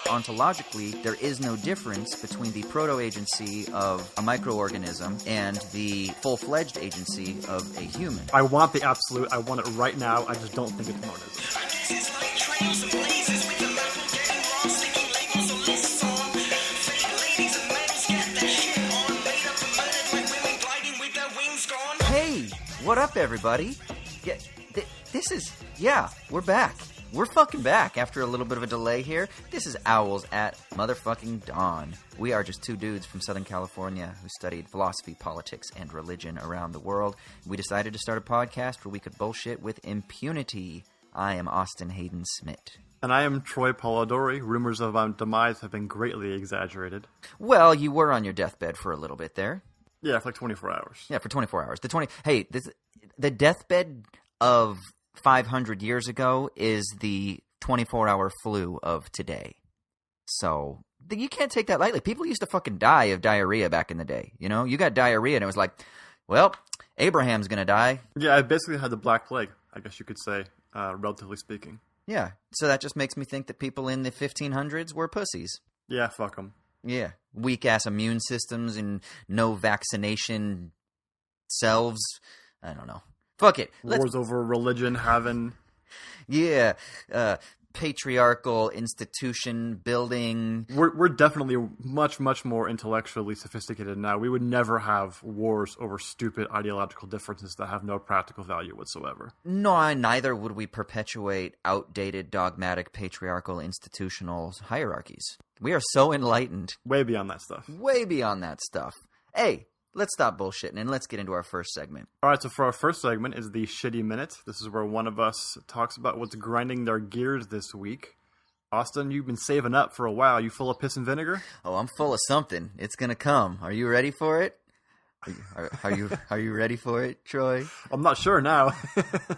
Ontologically, there is no difference between the proto-agency of a microorganism and the full-fledged agency of a human. I want the absolute. I want it right now. I just don't think it's monism. Hey, what up, everybody? We're back. We're fucking back after a little bit of a delay here. This is Owls at motherfucking Dawn. We are just two dudes from Southern California who studied philosophy, politics, and religion around the world. We decided to start a podcast where we could bullshit with impunity. I am Austin Hayden Smith. And I am Troy Polidori. Rumors of my demise have been greatly exaggerated. Well, you were on your deathbed for a little bit there. Yeah, for like 24 hours. Yeah, for 24 hours. The deathbed of 500 years ago is the 24-hour flu of today. So you can't take that lightly. People used to fucking die of diarrhea back in the day. You know, you got diarrhea and it was like, well, Abraham's going to die. Yeah, I basically had the Black Plague, I guess you could say, relatively speaking. Yeah, so that just makes me think that people in the 1500s were pussies. Yeah, fuck them. Yeah, weak-ass immune systems and no vaccination selves. I don't know. Fuck it. Wars over religion having... Yeah, patriarchal institution building. We're definitely much, much more intellectually sophisticated now. We would never have wars over stupid ideological differences that have no practical value whatsoever. No, neither would we perpetuate outdated, dogmatic, patriarchal institutional hierarchies. We are so enlightened. Way beyond that stuff. Way beyond that stuff. Hey, let's stop bullshitting and let's get into our first segment. All right, so for our first segment is the Shitty Minute. This is where one of us talks about what's grinding their gears this week. Austin, you've been saving up for a while. You full of piss and vinegar? Oh, I'm full of something. It's going to come. Are you ready for it? Are you ready for it, Troy? I'm not sure now.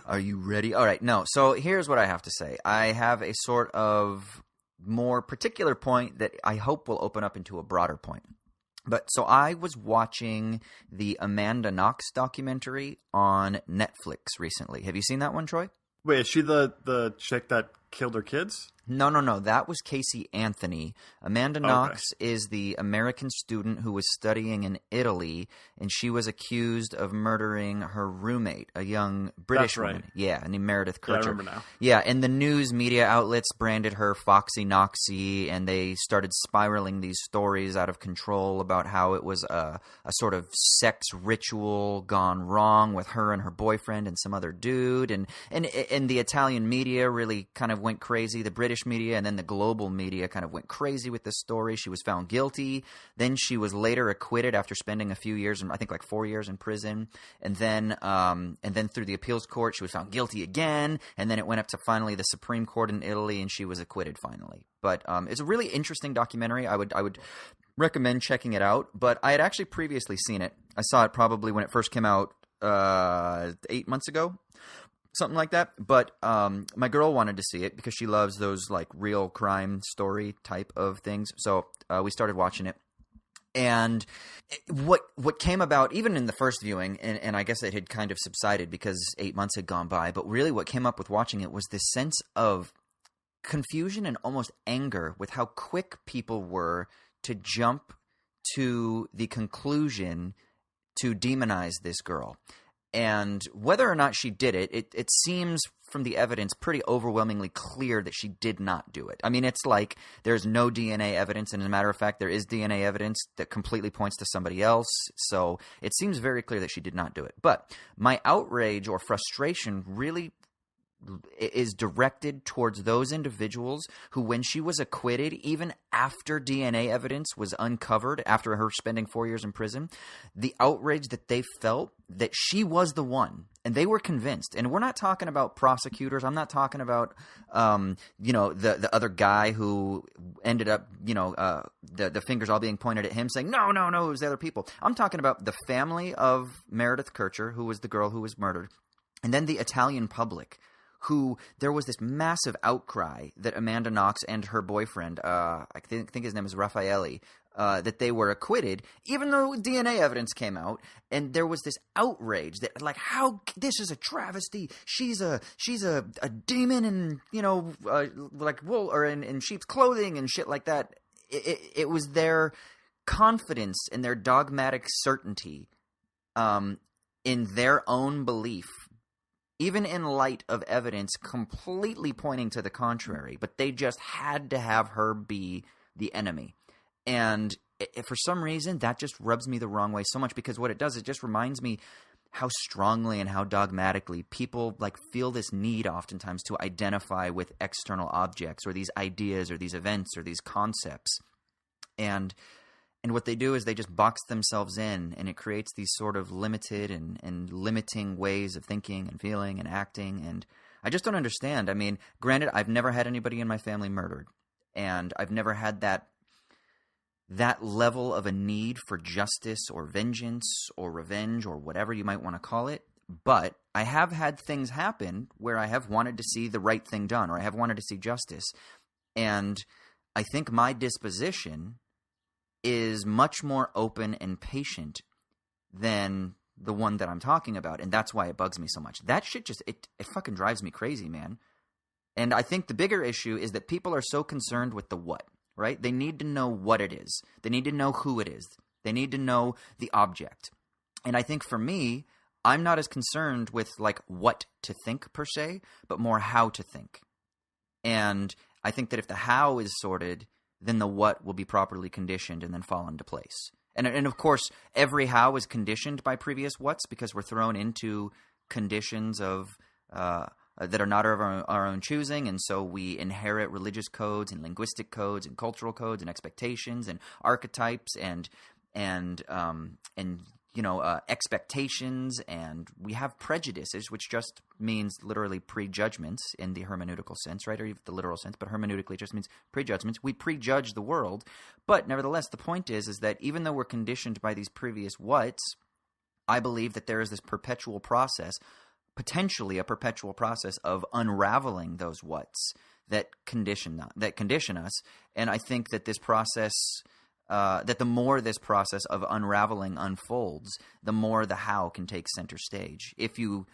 Are you ready? All right, no. So here's what I have to say. I have a sort of more particular point that I hope will open up into a broader point. But so I was watching the Amanda Knox documentary on Netflix recently. Have you seen that one, Troy? Wait, is she the chick that killed her kids? No. That was Casey Anthony. Amanda Knox is the American student who was studying in Italy, and she was accused of murdering her roommate, a young British woman. Yeah, named Meredith Kercher. Yeah, I remember now. Yeah, and the news media outlets branded her Foxy Knoxy, and they started spiraling these stories out of control about how it was a sort of sex ritual gone wrong with her and her boyfriend and some other dude. And the Italian media really kind of went crazy. The British media and then the global media kind of went crazy with this story. She was found guilty. Then she was later acquitted after spending a few years, I think like 4 years in prison. And then through the appeals court, she was found guilty again. And then it went up to finally the Supreme Court in Italy, and she was acquitted finally. But it's a really interesting documentary. I would recommend checking it out. But I had actually previously seen it. I saw it probably when it first came out 8 months ago. Something like that. But my girl wanted to see it because she loves those like real crime story type of things. So we started watching it. And what came about, even in the first viewing, and I guess it had kind of subsided because 8 months had gone by, but really what came up with watching it was this sense of confusion and almost anger with how quick people were to jump to the conclusion to demonize this girl. And whether or not she did it, it seems from the evidence pretty overwhelmingly clear that she did not do it. I mean, it's like there's no DNA evidence, and as a matter of fact, there is DNA evidence that completely points to somebody else. So it seems very clear that she did not do it. But my outrage or frustration really is directed towards those individuals who, when she was acquitted, even after DNA evidence was uncovered, after her spending 4 years in prison, the outrage that they felt that she was the one, and they were convinced. And we're not talking about prosecutors. I'm not talking about, the other guy who ended up, the fingers all being pointed at him saying, no, it was the other people. I'm talking about the family of Meredith Kercher, who was the girl who was murdered, and then the Italian public, who there was this massive outcry that Amanda Knox and her boyfriend, I think his name is Raffaele, that they were acquitted, even though DNA evidence came out, and there was this outrage that, like, how this is a travesty. She's a demon, and like wool or in sheep's clothing and shit like that. It was their confidence and their dogmatic certainty, in their own belief, even in light of evidence completely pointing to the contrary. But they just had to have her be the enemy. And for some reason, that just rubs me the wrong way so much, because what it does, it just reminds me how strongly and how dogmatically people like feel this need oftentimes to identify with external objects or these ideas or these events or these concepts. And what they do is they just box themselves in, and it creates these sort of limited and limiting ways of thinking and feeling and acting. And I just don't understand. I mean, granted, I've never had anybody in my family murdered, and I've never had that level of a need for justice or vengeance or revenge or whatever you might want to call it. But I have had things happen where I have wanted to see the right thing done, or I have wanted to see justice. And I think my disposition is much more open and patient than the one that I'm talking about. And that's why it bugs me so much. That shit just, it fucking drives me crazy, man. And I think the bigger issue is that people are so concerned with the what, right? They need to know what it is. They need to know who it is. They need to know the object. And I think for me, I'm not as concerned with like what to think per se, but more how to think. And I think that if the how is sorted, then the what will be properly conditioned and then fall into place. And of course, every how is conditioned by previous whats, because we're thrown into conditions of that are not of our own choosing, and so we inherit religious codes and linguistic codes and cultural codes and expectations and archetypes and expectations, and we have prejudices, which just means literally prejudgments in the hermeneutical sense, right? Or the literal sense, but hermeneutically just means prejudgments. We prejudge the world, but nevertheless, the point is that even though we're conditioned by these previous whats, I believe that there is this perpetual process, potentially a perpetual process of unraveling those whats that condition us, and I think that this process. That the more this process of unraveling unfolds, the more the how can take center stage. If you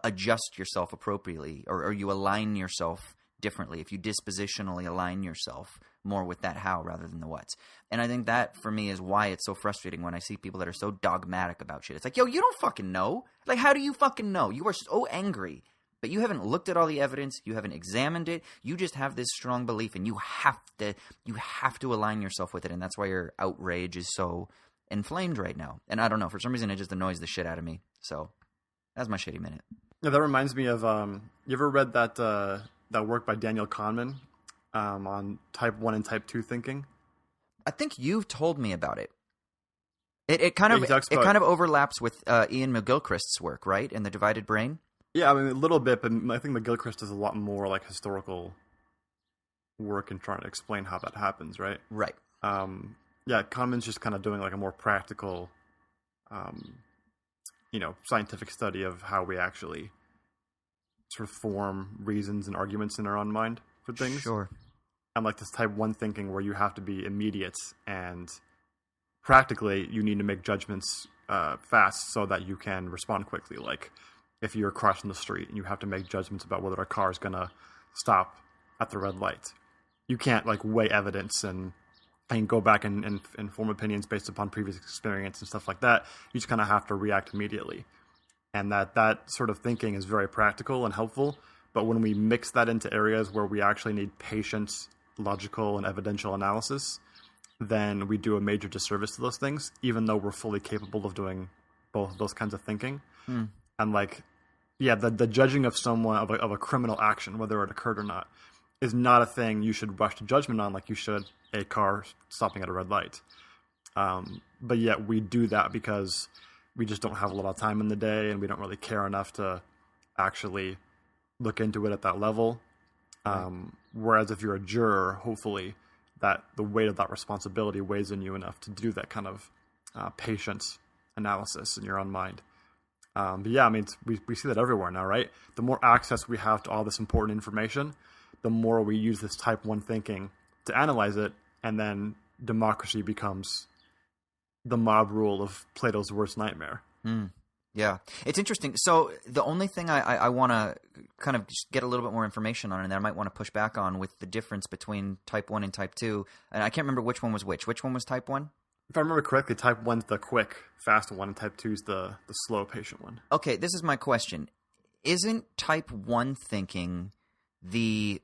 adjust yourself appropriately, or you align yourself differently, if you dispositionally align yourself more with that how rather than the what's. And I think that, for me, is why it's so frustrating when I see people that are so dogmatic about shit. It's like, yo, you don't fucking know. Like, how do you fucking know? You are so angry. But you haven't looked at all the evidence. You haven't examined it. You just have this strong belief, and you have to align yourself with it. And that's why your outrage is so inflamed right now. And I don't know, for some reason, it just annoys the shit out of me. So that's my shitty minute. Yeah, that reminds me of you ever read that work by Daniel Kahneman on type 1 and type 2 thinking? I think you've told me about it. It kind of overlaps with Ian McGilchrist's work, right? In The Divided Brain. Yeah, I mean, a little bit, but I think McGilchrist does a lot more like historical work in trying to explain how that happens, right? Right. Yeah, Kahneman's just kind of doing like a more practical, scientific study of how we actually sort of form reasons and arguments in our own mind for things. Sure. And like this type 1 thinking where you have to be immediate and practically you need to make judgments fast so that you can respond quickly. Like, if you're crossing the street and you have to make judgments about whether a car is going to stop at the red light, you can't like weigh evidence and go back and form opinions based upon previous experience and stuff like that. You just kind of have to react immediately. And that sort of thinking is very practical and helpful. But when we mix that into areas where we actually need patient, logical, and evidential analysis, then we do a major disservice to those things, even though we're fully capable of doing both of those kinds of thinking. And like, yeah, the judging of someone of a criminal action, whether it occurred or not, is not a thing you should rush to judgment on like you should a car stopping at a red light. But yet we do that because we just don't have a lot of time in the day and we don't really care enough to actually look into it at that level. Whereas if you're a juror, hopefully that the weight of that responsibility weighs in you enough to do that kind of patient analysis in your own mind. But yeah, I mean, we see that everywhere now, right? The more access we have to all this important information, the more we use this type 1 thinking to analyze it, and then democracy becomes the mob rule of Plato's worst nightmare. Yeah, it's interesting. So the only thing I want to kind of just get a little bit more information on, and that I might want to push back on, with the difference between type 1 and type 2, and I can't remember which one was which. Which one was type 1? If I remember correctly, type 1's the quick, fast one, and type 2's the slow, patient one. Okay, this is my question. Isn't type 1 thinking the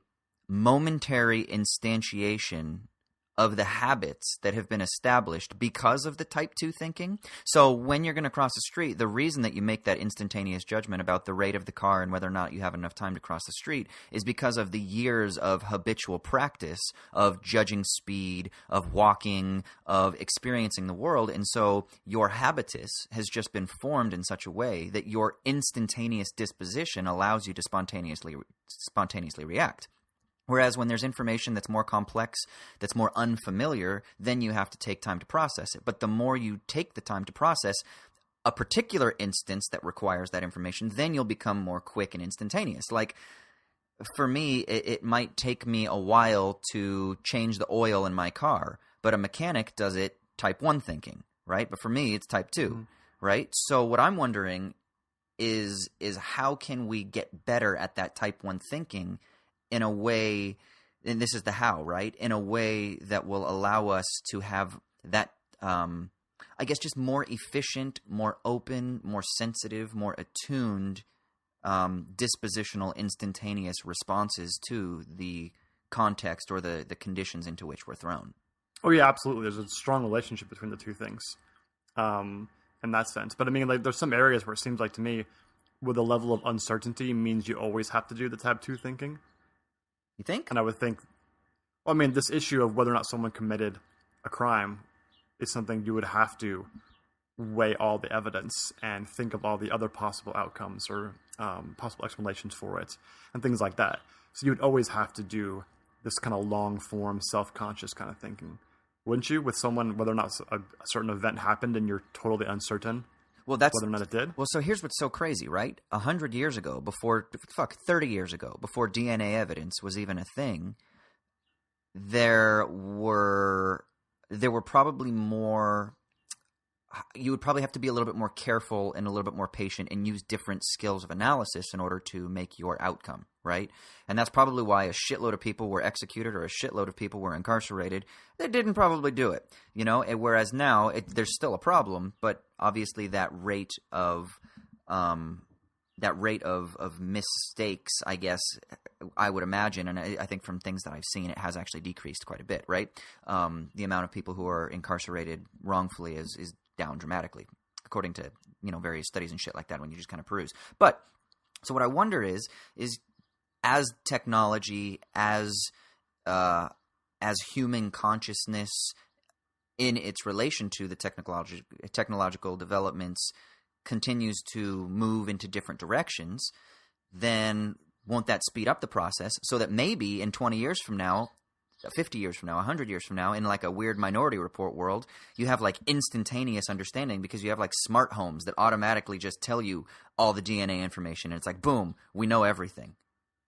momentary instantiation of the habits that have been established because of the type 2 thinking? So when you're going to cross the street, the reason that you make that instantaneous judgment about the rate of the car and whether or not you have enough time to cross the street is because of the years of habitual practice of judging speed, of walking, of experiencing the world. And so your habitus has just been formed in such a way that your instantaneous disposition allows you to spontaneously react. Whereas when there's information that's more complex, that's more unfamiliar, then you have to take time to process it. But the more you take the time to process a particular instance that requires that information, then you'll become more quick and instantaneous. Like, for me, it might take me a while to change the oil in my car, but a mechanic does it type 1 thinking, right? But for me, it's type 2, right? So what I'm wondering is how can we get better at that type 1 thinking in a way, and this is the how, right? In a way that will allow us to have that, I guess, just more efficient, more open, more sensitive, more attuned, dispositional, instantaneous responses to the context or the conditions into which we're thrown. Oh yeah, absolutely. There's a strong relationship between the two things, in that sense. But I mean, like, there's some areas where it seems like to me, where the level of uncertainty means you always have to do the type 2 thinking. You think? And I would think, well, I mean, this issue of whether or not someone committed a crime is something you would have to weigh all the evidence and think of all the other possible outcomes or possible explanations for it and things like that. So you would always have to do this kind of long-form, self-conscious kind of thinking, wouldn't you? With someone, whether or not a certain event happened and you're totally uncertain whether or not it did? Well, so here's what's so crazy, right? 100 years ago, 30 years ago, before DNA evidence was even a thing, there were probably more. You would probably have to be a little bit more careful and a little bit more patient and use different skills of analysis in order to make your outcome, right? And that's probably why a shitload of people were executed or a shitload of people were incarcerated. They didn't probably do it, you know? Whereas now there's still a problem, but obviously that rate of mistakes, I guess, I would imagine, and I think from things that I've seen, it has actually decreased quite a bit, right? The amount of people who are incarcerated wrongfully is down dramatically, according to, various studies and shit like that when you just kind of peruse. But so what I wonder is as technology, as human consciousness in its relation to the technological developments continues to move into different directions, then won't that speed up the process so that maybe in 20 years from now, 50 years from now, 100 years from now, in like a weird Minority Report world, you have like instantaneous understanding because you have like smart homes that automatically just tell you all the DNA information. And it's like, boom, we know everything.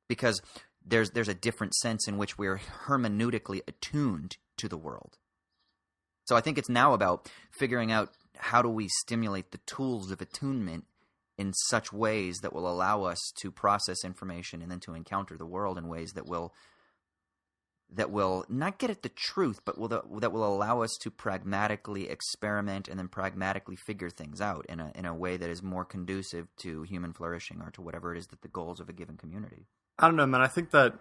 Because there's a different sense in which we're hermeneutically attuned to the world. So I think it's now about figuring out how do we stimulate the tools of attunement in such ways that will allow us to process information and then to encounter the world in ways that will not get at the truth, but that will allow us to pragmatically experiment and then pragmatically figure things out in a way that is more conducive to human flourishing or to whatever it is that the goals of a given community. I don't know, man. I think that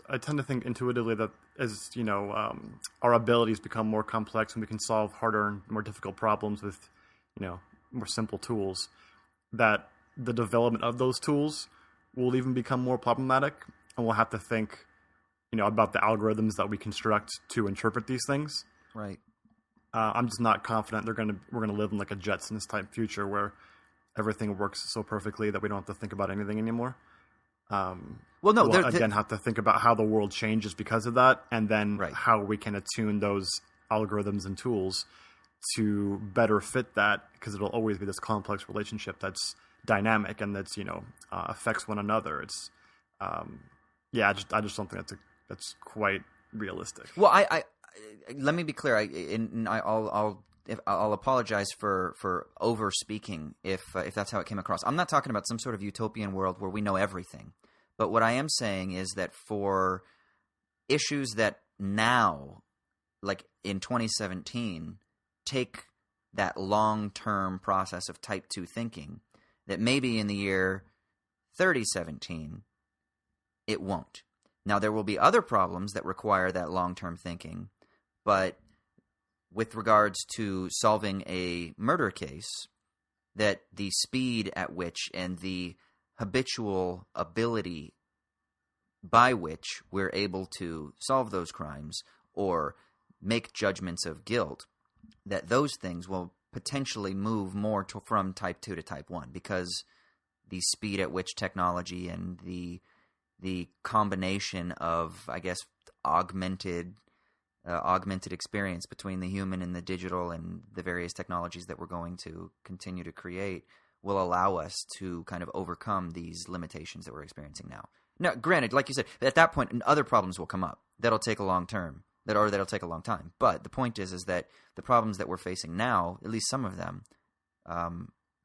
I tend to think intuitively that as, our abilities become more complex and we can solve harder and more difficult problems with, more simple tools, that the development of those tools will even become more problematic, and we'll have to think, about the algorithms that we construct to interpret these things. Right. I'm just not confident we're gonna live in like a Jetsons type future where everything works so perfectly that we don't have to think about anything anymore. We'll have to think about how the world changes because of that, and then how we can attune those algorithms and tools to better fit that, because it'll always be this complex relationship that's dynamic and that's, affects one another. It's, I just don't think that's quite realistic. Well, I let me be clear. I'll apologize for over speaking if that's how it came across. I'm not talking about some sort of utopian world where we know everything. But what I am saying is that for issues that now, like in 2017, take that long-term process of type 2 thinking, that maybe in the year 3017, it won't. Now, there will be other problems that require that long-term thinking, but with regards to solving a murder case, that the speed at which and the habitual ability by which we're able to solve those crimes or make judgments of guilt, that those things will potentially move more from type 2 to type 1, because the speed at which technology and the combination of, I guess, augmented experience between the human and the digital and the various technologies that we're going to continue to create will allow us to kind of overcome these limitations that we're experiencing now. Now, granted, like you said, at that point, other problems will come up that'll take a long time. But the point is that the problems that we're facing now, at least some of them,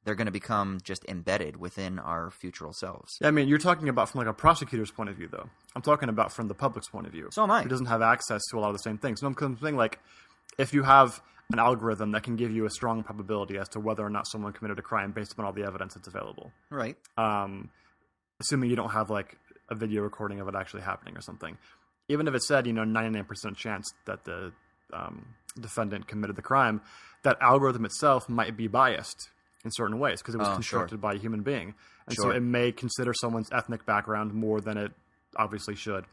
they're going to become just embedded within our futural selves. Yeah, I mean, you're talking about from like a prosecutor's point of view, though. I'm talking about from the public's point of view. So am I. Who doesn't have access to a lot of the same things. No, I'm saying, like, if you have an algorithm that can give you a strong probability as to whether or not someone committed a crime based upon all the evidence that's available. Right. Assuming you don't have, like, a video recording of it actually happening or something. Even if it said, 99% chance that the defendant committed the crime, that algorithm itself might be biased in certain ways because it was constructed by a human being. And so it may consider someone's ethnic background more than it obviously should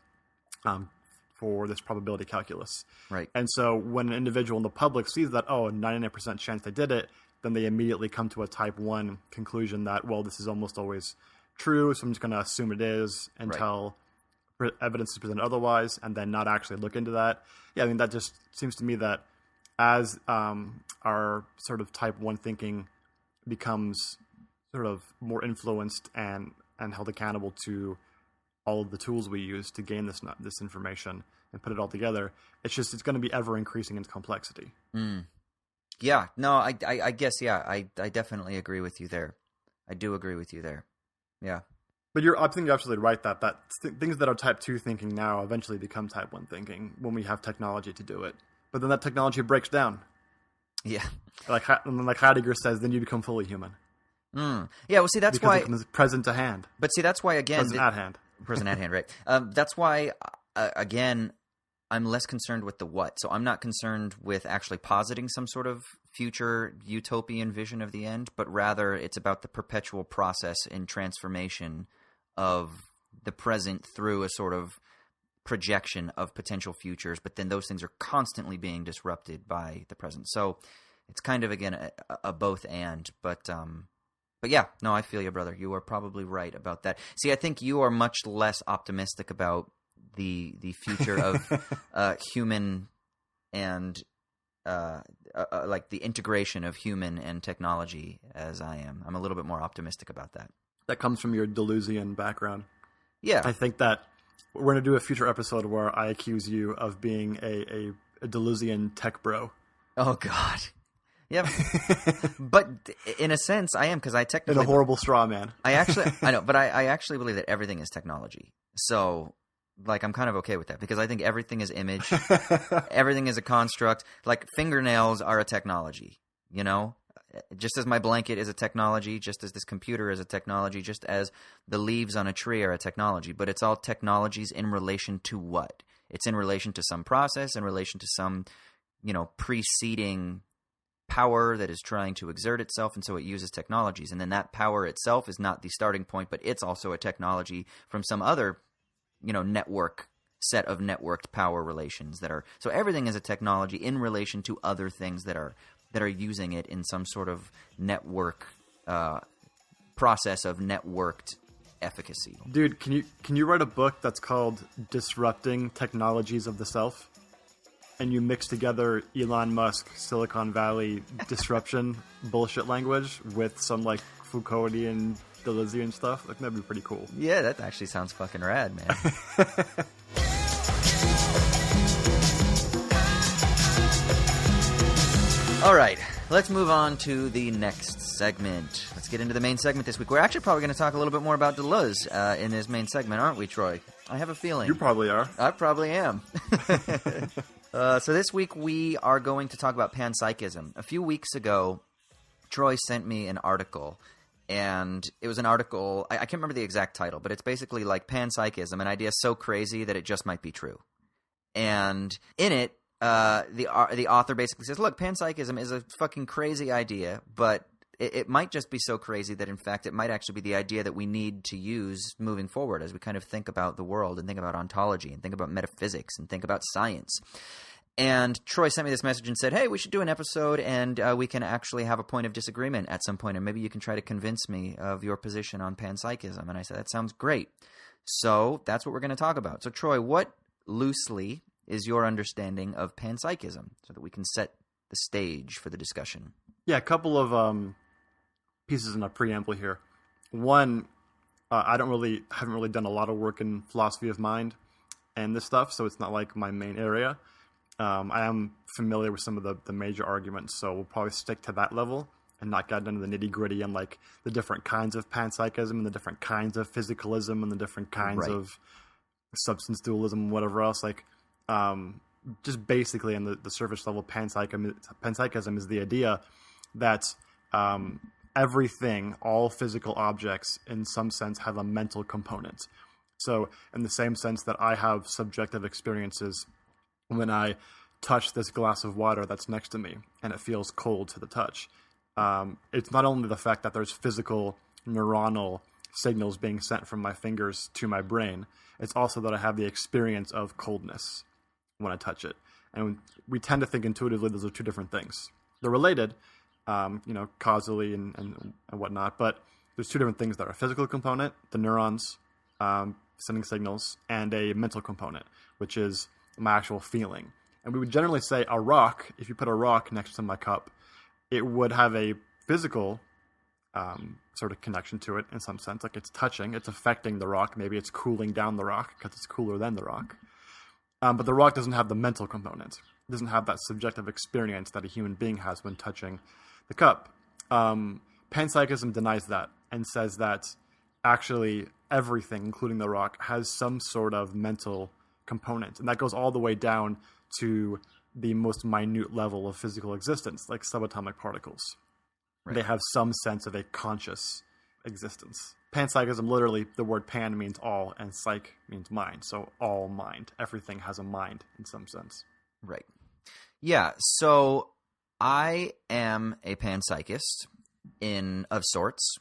for this probability calculus. Right. And so when an individual in the public sees that, 99% chance they did it, then they immediately come to a type 1 conclusion that, well, this is almost always true, so I'm just going to assume it is until evidence is presented otherwise, and then not actually look into that. Yeah, I mean, that just seems to me that as our sort of type 1 thinking becomes sort of more influenced and held accountable to all of the tools we use to gain this information and put it all together, it's going to be ever increasing in complexity. Yeah, no, I guess, I definitely agree with you there. I do agree with you there. Yeah. But I think you're absolutely right that things that are type 2 thinking now eventually become type 1 thinking when we have technology to do it. But then that technology breaks down. Yeah. Like Heidegger says, then you become fully human. Yeah, well, see, that's why... Because it present to hand. But see, that's why, again... Present at hand. Present at hand, right. That's why, again, I'm less concerned with the what. So I'm not concerned with actually positing some sort of future utopian vision of the end, but rather it's about the perpetual process and transformation of the present through a sort of projection of potential futures, but then those things are constantly being disrupted by the present. So it's kind of, again, a both and, but yeah, no, I feel you, brother. You are probably right about that. See, I think you are much less optimistic about the future of human and like the integration of human and technology as I am. I'm a little bit more optimistic about that. That comes from your Deleuzian background. Yeah. I think that we're going to do a future episode where I accuse you of being a Deleuzian tech bro. Oh, God. Yeah. But in a sense, I am, because I technically... In a horrible straw man. I know, but I actually believe that everything is technology. So, like, I'm kind of okay with that, because I think everything is image. Everything is a construct. Like, fingernails are a technology, Just as my blanket is a technology, just as this computer is a technology, just as the leaves on a tree are a technology. But it's all technologies in relation to what? It's in relation to some process, in relation to some, preceding power that is trying to exert itself, and so it uses technologies. And then that power itself is not the starting point, but it's also a technology from some other, set of networked power relations that are... So everything is a technology in relation to other things that are using it in some sort of network process of networked efficacy. Dude, can you write a book that's called Disrupting Technologies of the Self? and you mix together Elon Musk, Silicon Valley disruption bullshit language with some like Foucauldian Deleuzian stuff, like that'd be pretty cool. Yeah, that actually sounds fucking rad, man. All right, let's move on to the next segment. Let's get into the main segment this week. We're actually probably going to talk a little bit more about Deleuze in this main segment, aren't we, Troy? I have a feeling. You probably are. I probably am. So this week we are going to talk about panpsychism. A few weeks ago, Troy sent me an article, and it was an article, I can't remember the exact title, but it's basically like panpsychism, an idea so crazy that it just might be true. And in it, the author basically says, look, panpsychism is a fucking crazy idea, but it might just be so crazy that, in fact, it might actually be the idea that we need to use moving forward as we kind of think about the world and think about ontology and think about metaphysics and think about science. And Troy sent me this message and said, hey, we should do an episode and we can actually have a point of disagreement at some point, and maybe you can try to convince me of your position on panpsychism. And I said, that sounds great. So that's what we're going to talk about. So, Troy, what loosely is your understanding of panpsychism so that we can set the stage for the discussion? Yeah, a couple of pieces in a preamble here. One, I haven't really done a lot of work in philosophy of mind and this stuff, so it's not like my main area. I am familiar with some of the major arguments, so we'll probably stick to that level and not get into the nitty gritty and like the different kinds of panpsychism and the different kinds of physicalism and the different kinds of substance dualism and whatever else. Like, just basically on the surface level, panpsychism is the idea that everything, all physical objects, in some sense, have a mental component. So in the same sense that I have subjective experiences when I touch this glass of water that's next to me and it feels cold to the touch, it's not only the fact that there's physical neuronal signals being sent from my fingers to my brain, it's also that I have the experience of coldness when I touch it. And we tend to think intuitively those are two different things. They're related, causally and whatnot, but there's two different things that are a physical component, the neurons sending signals, and a mental component, which is my actual feeling. And we would generally say a rock, if you put a rock next to my cup, it would have a physical sort of connection to it in some sense. Like it's touching, it's affecting the rock. Maybe it's cooling down the rock because it's cooler than the rock. But the rock doesn't have the mental component. It doesn't have that subjective experience that a human being has when touching the cup. Panpsychism denies that and says that actually everything, including the rock, has some sort of mental component. And that goes all the way down to the most minute level of physical existence, like subatomic particles. Right. They have some sense of a conscious existence. Panpsychism, literally, the word pan means all, and psych means mind. So all mind. Everything has a mind in some sense. Right. Yeah, so I am a panpsychist of sorts.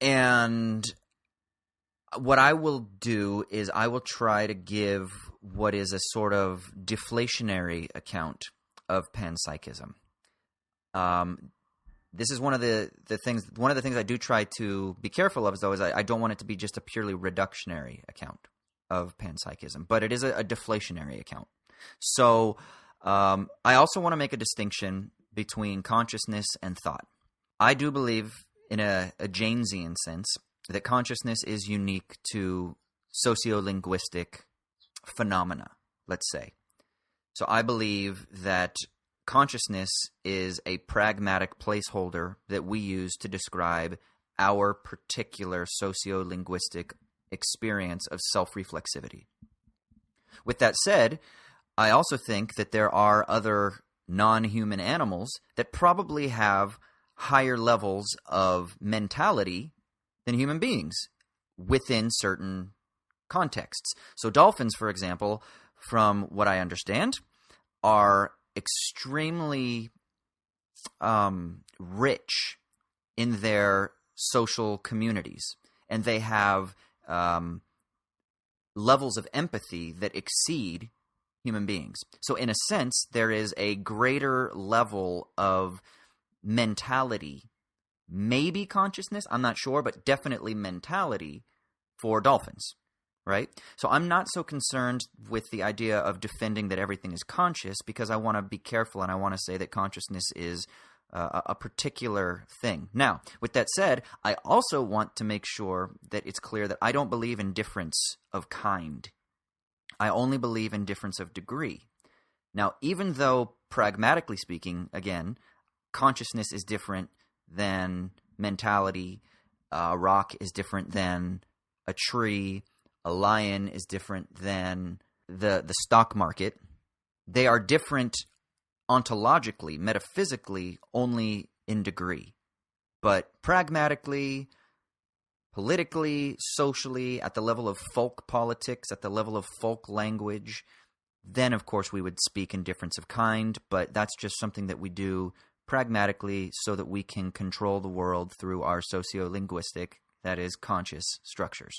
And what I will do is I will try to give what is a sort of deflationary account of panpsychism. This is one of the things. One of the things I do try to be careful of, though, is I don't want it to be just a purely reductionary account of panpsychism, but it is a deflationary account. So I also want to make a distinction between consciousness and thought. I do believe, in a Janesian sense, that consciousness is unique to sociolinguistic phenomena, let's say. So I believe that consciousness is a pragmatic placeholder that we use to describe our particular sociolinguistic experience of self-reflexivity. With that said, I also think that there are other non-human animals that probably have higher levels of mentality than human beings within certain contexts. So dolphins, for example, from what I understand, are extremely rich in their social communities, and they have levels of empathy that exceed human beings. So in a sense, there is a greater level of mentality, maybe consciousness, I'm not sure, but definitely mentality for dolphins. right? So I'm not so concerned with the idea of defending that everything is conscious, because I want to be careful and I want to say that consciousness is a particular thing. Now, with that said, I also want to make sure that it's clear that I don't believe in difference of kind. I only believe in difference of degree. Now, even though, pragmatically speaking, again, consciousness is different than mentality, a rock is different than a tree, a lion is different than the stock market. They are different ontologically, metaphysically, only in degree. But pragmatically, politically, socially, at the level of folk politics, at the level of folk language, then of course we would speak in difference of kind, but that's just something that we do pragmatically so that we can control the world through our sociolinguistic, that is, conscious structures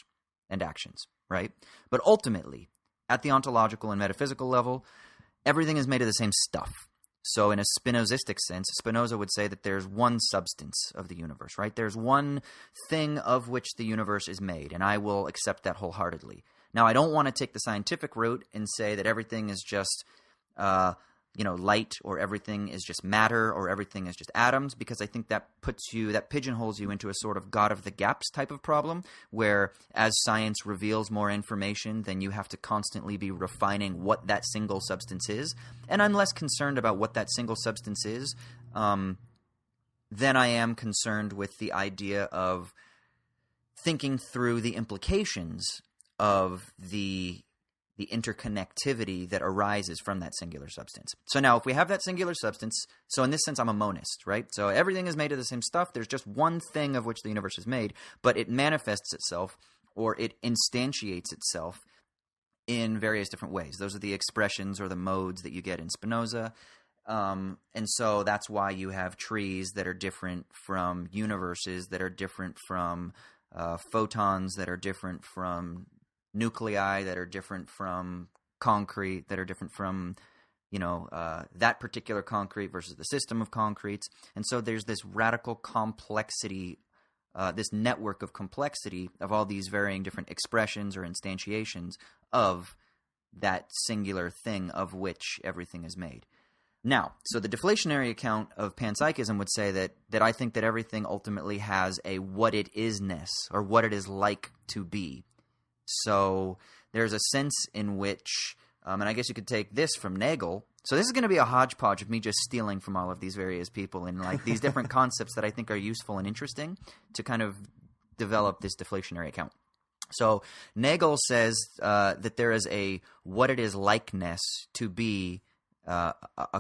and actions, right? But ultimately, at the ontological and metaphysical level, everything is made of the same stuff. So in a Spinozistic sense, Spinoza would say that there's one substance of the universe, right? There's one thing of which the universe is made, and I will accept that wholeheartedly. Now, I don't want to take the scientific route and say that everything is just, light, or everything is just matter, or everything is just atoms, because I think that pigeonholes you into a sort of God of the gaps type of problem, where as science reveals more information, then you have to constantly be refining what that single substance is. And I'm less concerned about what that single substance is than I am concerned with the idea of thinking through the implications of the interconnectivity that arises from that singular substance. So now, if we have that singular substance, so in this sense, I'm a monist, right? So everything is made of the same stuff. There's just one thing of which the universe is made, but it manifests itself, or it instantiates itself in various different ways. Those are the expressions or the modes that you get in Spinoza. And so that's why you have trees that are different from universes, that are different from photons, that are different from nuclei, that are different from concrete, that are different from, that particular concrete versus the system of concretes. And so there's this radical complexity, this network of complexity of all these varying different expressions or instantiations of that singular thing of which everything is made. Now, so the deflationary account of panpsychism would say that I think that everything ultimately has a what it isness, or what it is like to be. So there's a sense in which, and I guess you could take this from Nagel. So this is going to be a hodgepodge of me just stealing from all of these various people and like these different concepts that I think are useful and interesting to kind of develop this deflationary account. So Nagel says that there is a what it is likeness to be a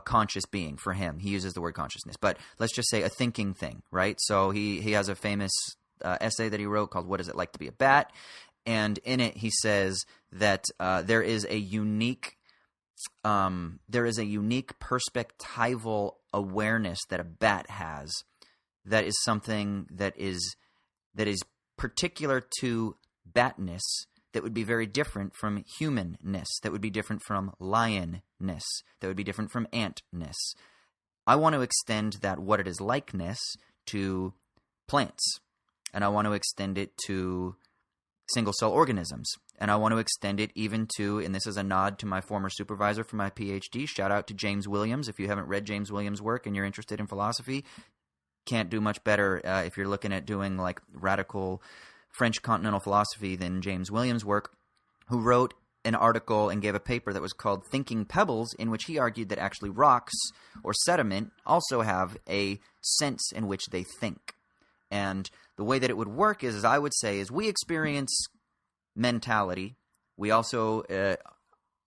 conscious being for him. He uses the word consciousness, but let's just say a thinking thing, right? So he has a famous essay that he wrote called "What Is It Like to Be a Bat?" And in it, he says that there is a unique perspectival awareness that a bat has. That is something that is particular to batness. That would be very different from humanness. That would be different from lionness. That would be different from antness. I want to extend that what it is likeness to plants, and I want to extend it to single-cell organisms. And I want to extend it even to, and this is a nod to my former supervisor for my PhD, shout out to James Williams. If you haven't read James Williams' work and you're interested in philosophy, can't do much better if you're looking at doing like radical French continental philosophy than James Williams' work, who wrote an article and gave a paper that was called Thinking Pebbles, in which he argued that actually rocks or sediment also have a sense in which they think. And the way that it would work is, as I would say, is we experience mentality. We also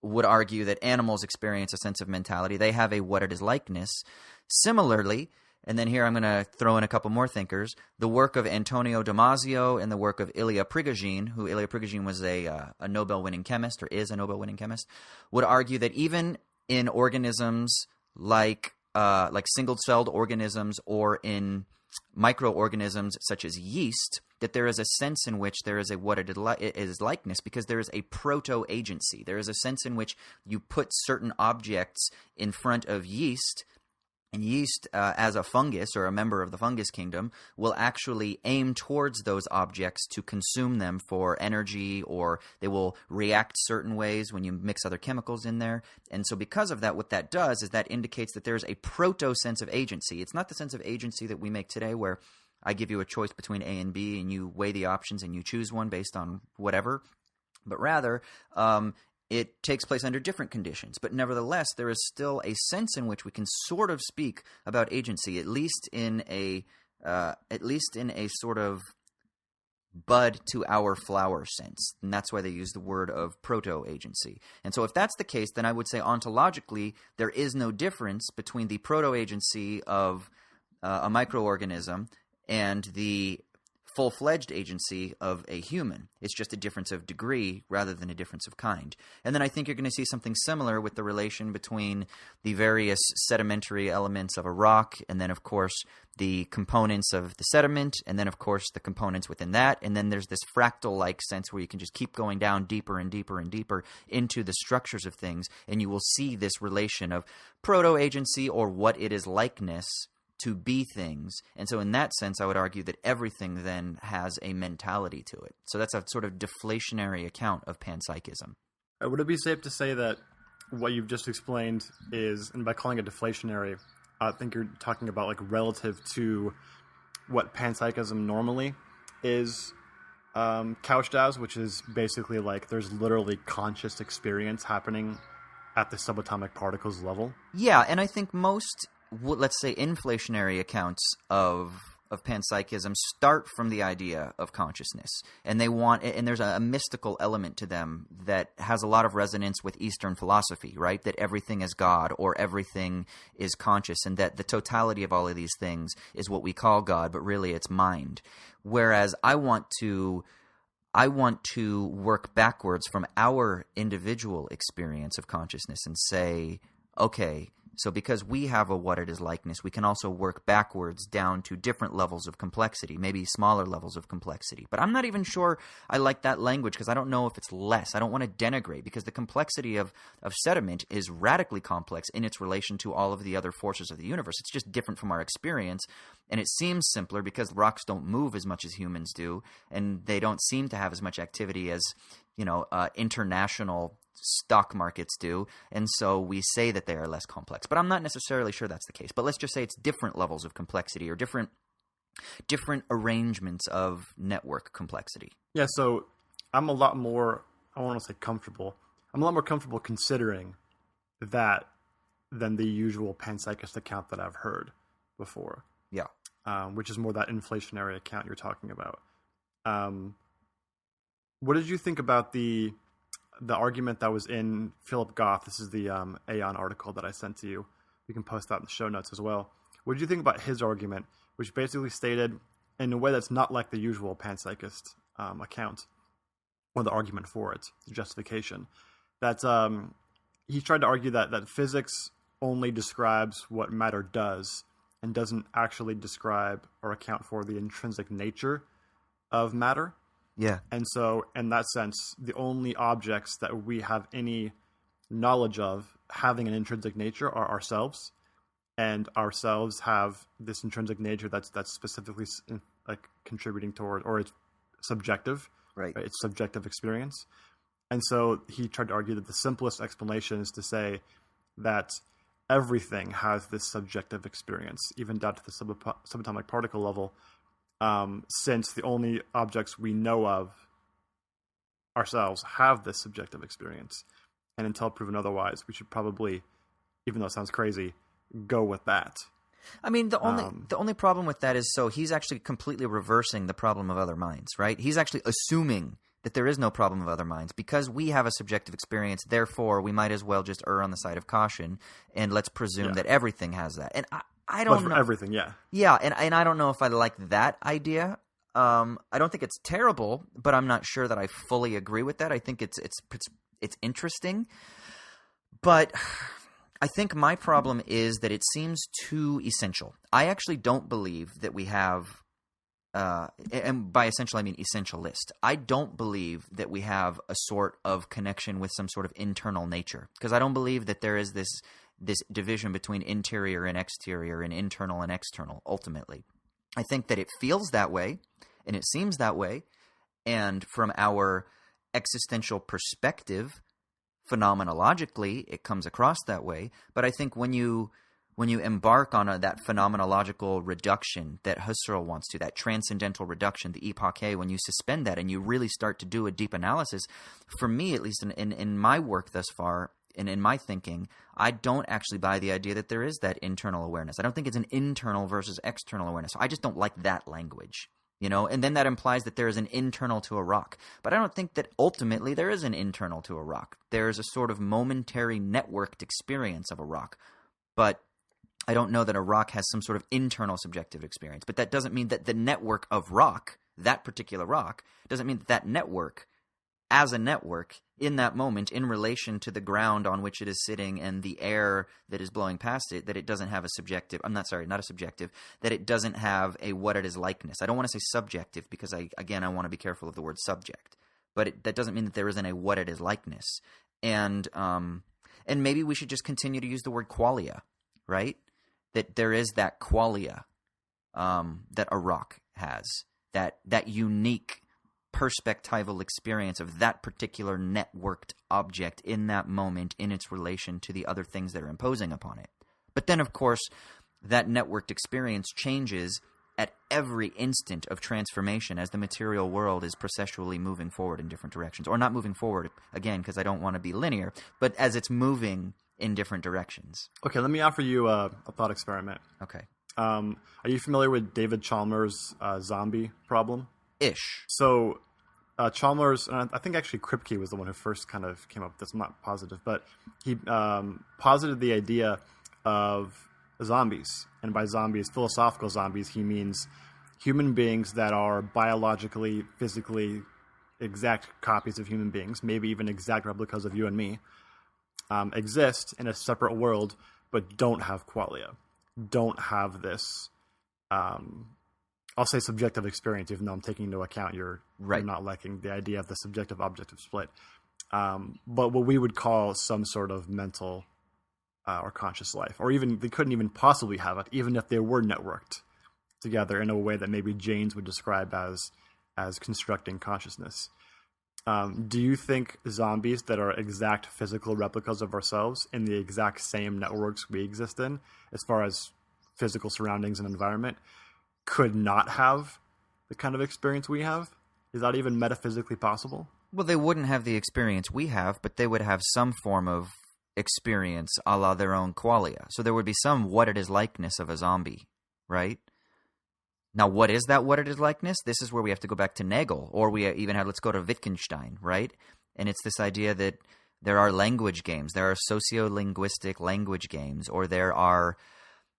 would argue that animals experience a sense of mentality. They have a what it is likeness. Similarly, and then here I'm going to throw in a couple more thinkers, the work of Antonio Damasio and the work of Ilya Prigogine, who Ilya Prigogine was a Nobel-winning chemist, or is a Nobel-winning chemist, would argue that even in organisms like single-celled organisms or in microorganisms such as yeast, that there is a sense in which there is a what it is likeness, because there is a proto-agency. There is a sense in which you put certain objects in front of yeast, And yeast, as a fungus or a member of the fungus kingdom, will actually aim towards those objects to consume them for energy, or they will react certain ways when you mix other chemicals in there. And so because of that, what that does is that indicates that there's a proto-sense of agency. It's not the sense of agency that we make today where I give you a choice between A and B and you weigh the options and you choose one based on whatever. But rather, it takes place under different conditions, but nevertheless, there is still a sense in which we can sort of speak about agency, at least in a sort of bud to our flower sense, and that's why they use the word of proto-agency. And so, if that's the case, then I would say ontologically there is no difference between the proto-agency of a microorganism and the full-fledged agency of a human. It's just a difference of degree rather than a difference of kind. And then I think you're going to see something similar with the relation between the various sedimentary elements of a rock, and then, of course, the components of the sediment, and then, of course, the components within that. And then there's this fractal-like sense where you can just keep going down deeper and deeper and deeper into the structures of things, and you will see this relation of proto-agency, or what it is likeness to be things. And so in that sense, I would argue that everything then has a mentality to it. So that's a sort of deflationary account of panpsychism. Would it be safe to say that what you've just explained is, and by calling it deflationary, I think you're talking about like relative to what panpsychism normally is couched as, which is basically like there's literally conscious experience happening at the subatomic particles level? Yeah, and I think most, let's say, inflationary accounts of panpsychism start from the idea of consciousness, and there's a mystical element to them that has a lot of resonance with Eastern philosophy, right? That everything is God, or everything is conscious, and that the totality of all of these things is what we call God, but really it's mind. Whereas I want to work backwards from our individual experience of consciousness and say, okay, so because we have a what it is likeness, we can also work backwards down to different levels of complexity, maybe smaller levels of complexity. But I'm not even sure I like that language, because I don't know if it's less. I don't want to denigrate, because the complexity of sediment is radically complex in its relation to all of the other forces of the universe. It's just different from our experience, and it seems simpler because rocks don't move as much as humans do, and they don't seem to have as much activity as, international stock markets do, and so we say that they are less complex. But I'm not necessarily sure that's the case. But let's just say it's different levels of complexity, or different arrangements of network complexity. Yeah, so I'm a lot more, I want to say comfortable. I'm a lot more comfortable considering that than the usual panpsychist account that I've heard before. Yeah. Which is more that inflationary account you're talking about. What did you think about the argument that was in Philip Goff? This is the Aeon article that I sent to you. We can post that in the show notes as well. What did you think about his argument, which basically stated, in a way that's not like the usual panpsychist account, or the argument for it, the justification, that he tried to argue that physics only describes what matter does, and doesn't actually describe or account for the intrinsic nature of matter. Yeah. And so, in that sense, the only objects that we have any knowledge of having an intrinsic nature are ourselves, and ourselves have this intrinsic nature that's specifically like contributing toward, or it's subjective, right? It's subjective experience. And so he tried to argue that the simplest explanation is to say that everything has this subjective experience, even down to the subatomic particle level. Since the only objects we know of ourselves have this subjective experience. And until proven otherwise, we should probably, even though it sounds crazy, go with that. I mean, the only problem with that is, so he's actually completely reversing the problem of other minds, right? He's actually assuming that there is no problem of other minds. Because we have a subjective experience, therefore we might as well just err on the side of caution, and let's presume that everything has that. And I don't know. Everything, yeah. Yeah, and I don't know if I like that idea. I don't think it's terrible, but I'm not sure that I fully agree with that. I think it's interesting. But I think my problem is that it seems too essential. I actually don't believe that we have, and by essential I mean essentialist. I don't believe that we have a sort of connection with some sort of internal nature, because I don't believe that there is this this division between interior and exterior and internal and external, ultimately. I think that it feels that way, and it seems that way, and from our existential perspective, phenomenologically, it comes across that way. But I think when you embark on that phenomenological reduction that Husserl wants to, that transcendental reduction, the epoche, when you suspend that and you really start to do a deep analysis, for me, at least in my work thus far, and in my thinking, I don't actually buy the idea that there is that internal awareness. I don't think it's an internal versus external awareness. I just don't like that language, and then that implies that there is an internal to a rock. But I don't think that ultimately there is an internal to a rock. There is a sort of momentary networked experience of a rock. But I don't know that a rock has some sort of internal subjective experience. But that doesn't mean that the network of rock, that particular rock, doesn't mean that that network, as a network, in that moment, in relation to the ground on which it is sitting and the air that is blowing past it, that it doesn't have a subjective – not a subjective – that it doesn't have a what it is likeness. I don't want to say subjective because, I want to be careful of the word subject. But that doesn't mean that there isn't a what it is likeness. And maybe we should just continue to use the word qualia, right? That there is that qualia that a rock has, that unique perspectival experience of that particular networked object in that moment in its relation to the other things that are imposing upon it. But then, of course, that networked experience changes at every instant of transformation as the material world is processually moving forward in different directions. Or not moving forward, again, because I don't want to be linear, but as it's moving in different directions. Okay, let me offer you a thought experiment. Okay. Are you familiar with David Chalmers' zombie problem? Ish. So Chalmers, and I think actually Kripke was the one who first kind of came up with this. I'm not positive, but he posited the idea of zombies. And by zombies, philosophical zombies, he means human beings that are biologically, physically exact copies of human beings, maybe even exact replicas of you and me, exist in a separate world, but don't have qualia, don't have this I'll say subjective experience, even though I'm taking into account you're not liking the idea of the subjective objective split. But what we would call some sort of mental or conscious life, or even they couldn't even possibly have it, even if they were networked together in a way that maybe Janes would describe as constructing consciousness. Do you think zombies that are exact physical replicas of ourselves in the exact same networks we exist in, as far as physical surroundings and environment, could not have the kind of experience we have? Is that even metaphysically possible? Well, they wouldn't have the experience we have, but they would have some form of experience a la their own qualia. So there would be some what it is likeness of a zombie, right? Now, what is that what it is likeness? This is where we have to go back to Nagel, or we even have, let's go to Wittgenstein, right? And it's this idea that there are language games, there are sociolinguistic language games, or there are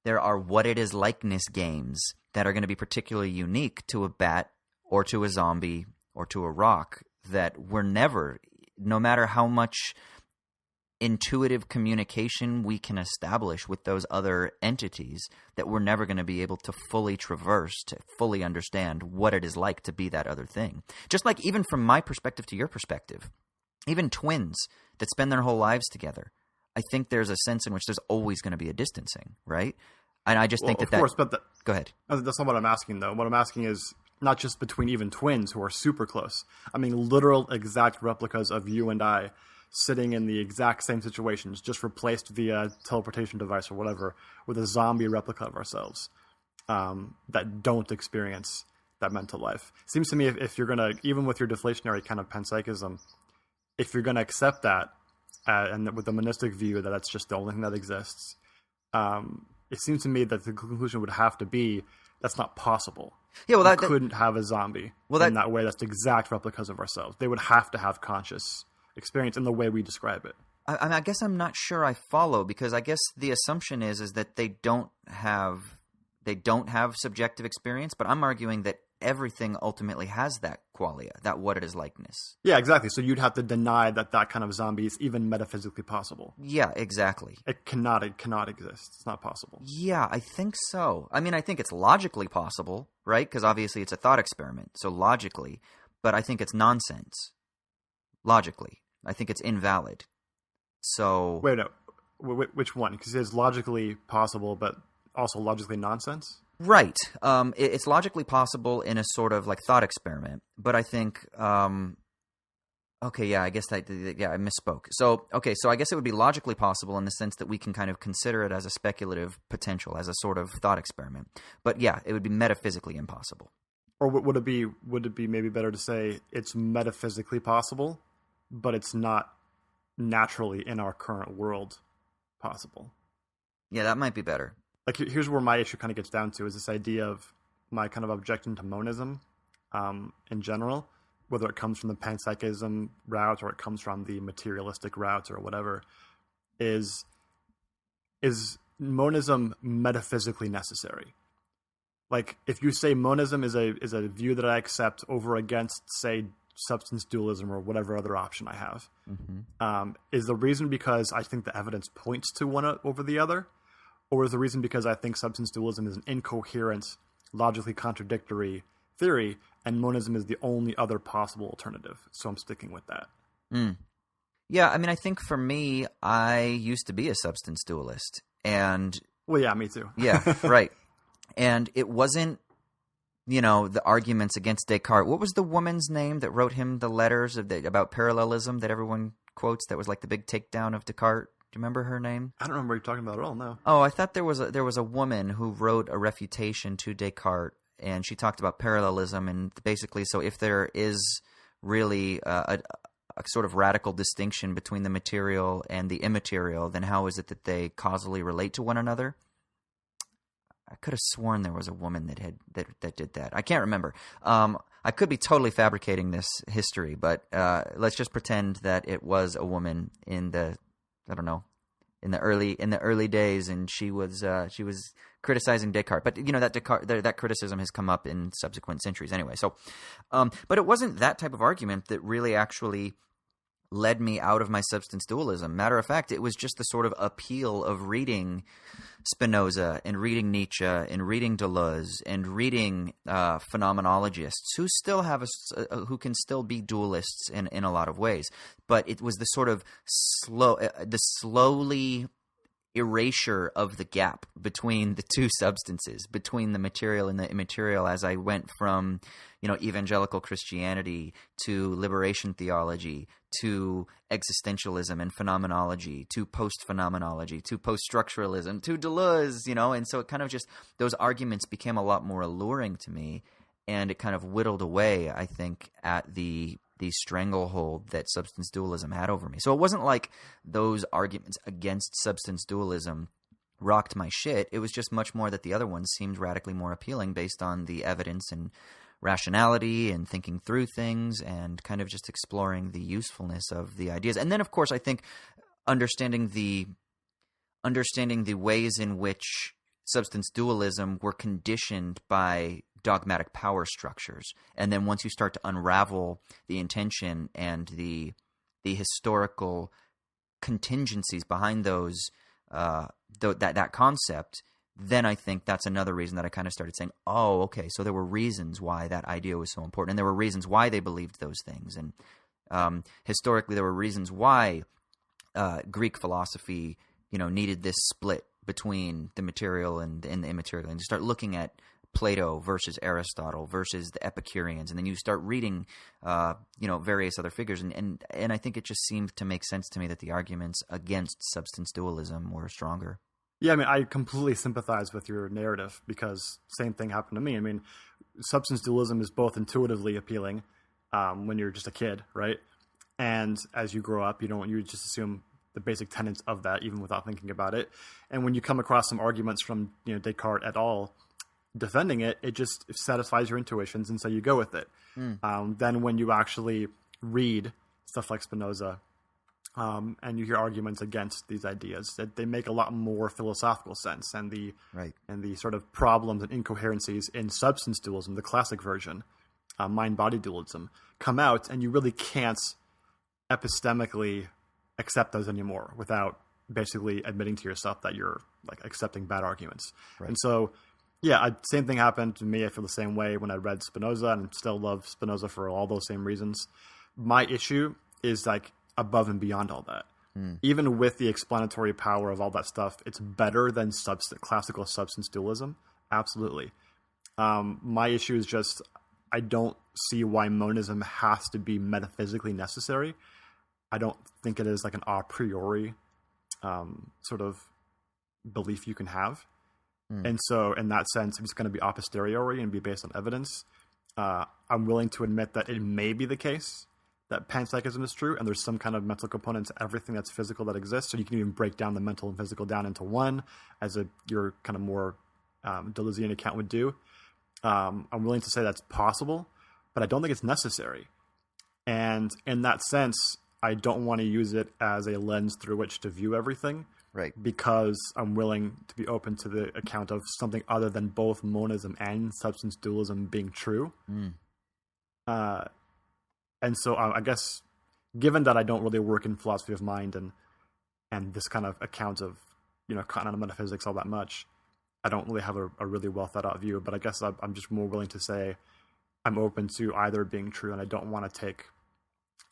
what it is likeness games that are going to be particularly unique to a bat or to a zombie or to a rock, that we're never, no matter how much intuitive communication we can establish with those other entities, that we're never going to be able to fully traverse, to fully understand what it is like to be that other thing. Just like even from my perspective to your perspective, even twins that spend their whole lives together, I think there's a sense in which there's always going to be a distancing, right? And I just think that... Of course, but... Go ahead. That's not what I'm asking, though. What I'm asking is not just between even twins who are super close. I mean, literal exact replicas of you and I sitting in the exact same situations, just replaced via teleportation device or whatever, with a zombie replica of ourselves that don't experience that mental life. Seems to me if you're going to, even with your deflationary kind of panpsychism, if you're going to accept that, and with the monistic view that that's just the only thing that exists, it seems to me that the conclusion would have to be that's not possible. Yeah, well, you couldn't have a zombie in that way. That's exact replicas of ourselves. They would have to have conscious experience in the way we describe it. I guess I'm not sure I follow, because I guess the assumption is that they don't have subjective experience, but I'm arguing that everything ultimately has that qualia, that what it is likeness. Yeah, exactly. So you'd have to deny that kind of zombie is even metaphysically possible. Yeah, exactly. It cannot exist. It's not possible. Yeah, I think so. I mean, I think it's logically possible, right? Because obviously it's a thought experiment, so logically. But I think it's nonsense. Logically. I think it's invalid. So... Wait, no. Which one? Because it's logically possible, but also logically nonsense. Right. It's logically possible in a sort of like thought experiment, but I think. Okay, yeah, I guess I misspoke. So I guess it would be logically possible in the sense that we can kind of consider it as a speculative potential, as a sort of thought experiment. But yeah, it would be metaphysically impossible. Or would it be maybe better to say it's metaphysically possible, but it's not naturally in our current world possible? Yeah, that might be better. Like, here's where my issue kind of gets down to, is this idea of my kind of objection to monism in general, whether it comes from the Panpsychism route or it comes from the materialistic route or whatever, is monism metaphysically necessary? Like, if you say monism is a view that I accept over against, say, substance dualism or whatever other option I have, is the reason because I think the evidence points to one over the other? Or is the reason because I think substance dualism is an incoherent, logically contradictory theory, and monism is the only other possible alternative? So I'm sticking with that. Yeah, I mean, I think for me, I used to be a substance dualist. And well, yeah, me too. Yeah, right. And it wasn't, the arguments against Descartes. What was the woman's name that wrote him the letters about parallelism that everyone quotes that was like the big takedown of Descartes? Do you remember her name? I don't remember what you're talking about at all, no. Oh, I thought there was a woman who wrote a refutation to Descartes, and she talked about parallelism, and basically, so if there is really a sort of radical distinction between the material and the immaterial, then how is it that they causally relate to one another? I could have sworn there was a woman that did that. I can't remember. I could be totally fabricating this history, but let's just pretend that it was a woman in the early days, and she was criticizing Descartes. But that criticism has come up in subsequent centuries anyway. So, but it wasn't that type of argument that really actually led me out of my substance dualism. Matter of fact, it was just the sort of appeal of reading Spinoza and reading Nietzsche and reading Deleuze and reading phenomenologists who still have who can still be dualists in a lot of ways. But it was the sort of slowly erasure of the gap between the two substances, between the material and the immaterial, as I went from, evangelical Christianity to liberation theology to existentialism and phenomenology to post-phenomenology to post-structuralism to Deleuze, and so it kind of just, those arguments became a lot more alluring to me, and it kind of whittled away, I think, at the stranglehold that substance dualism had over me. So it wasn't like those arguments against substance dualism rocked my shit. It was just much more that the other ones seemed radically more appealing based on the evidence and rationality and thinking through things and kind of just exploring the usefulness of the ideas. And then, of course, I think understanding the ways in which substance dualism were conditioned by dogmatic power structures. And then once you start to unravel the intention and the historical contingencies behind those, that concept, then I think that's another reason that I kind of started saying, oh, okay, so there were reasons why that idea was so important, and there were reasons why they believed those things. And historically, there were reasons why Greek philosophy, needed this split between the material and the immaterial. And you start looking at Plato versus Aristotle versus the Epicureans, and then you start reading, various other figures, and I think it just seemed to make sense to me that the arguments against substance dualism were stronger. Yeah, I mean, I completely sympathize with your narrative because same thing happened to me. I mean, substance dualism is both intuitively appealing when you're just a kid, right? And as you grow up, you just assume the basic tenets of that even without thinking about it. And when you come across some arguments from Descartes et al. Defending it, it just satisfies your intuitions, and so you go with it. Then when you actually read stuff like Spinoza, and you hear arguments against these ideas, that they make a lot more philosophical sense, and the sort of problems and incoherencies in substance dualism, the classic version, mind-body dualism, come out, and you really can't epistemically accept those anymore without basically admitting to yourself that you're like accepting bad arguments. Right. And so, yeah, same thing happened to me. I feel the same way when I read Spinoza, and still love Spinoza for all those same reasons. My issue is like above and beyond all that. even with the explanatory power of all that stuff, it's better than classical substance dualism. Absolutely. My issue is just I don't see why monism has to be metaphysically necessary. I don't think it is like an a priori sort of belief you can have. And so in that sense, it's going to be a posteriori and be based on evidence. I'm willing to admit that it may be the case that panpsychism is true, and there's some kind of mental component to everything that's physical that exists. So you can even break down the mental and physical down into one, as your kind of more Deleuzian account would do. I'm willing to say that's possible, but I don't think it's necessary. And in that sense, I don't want to use it as a lens through which to view everything. Right. Because I'm willing to be open to the account of something other than both monism and substance dualism being true. And so I guess, given that I don't really work in philosophy of mind and this kind of account of, continental metaphysics all that much, I don't really have a really well thought out view. But I guess I'm just more willing to say I'm open to either being true, and I don't want to take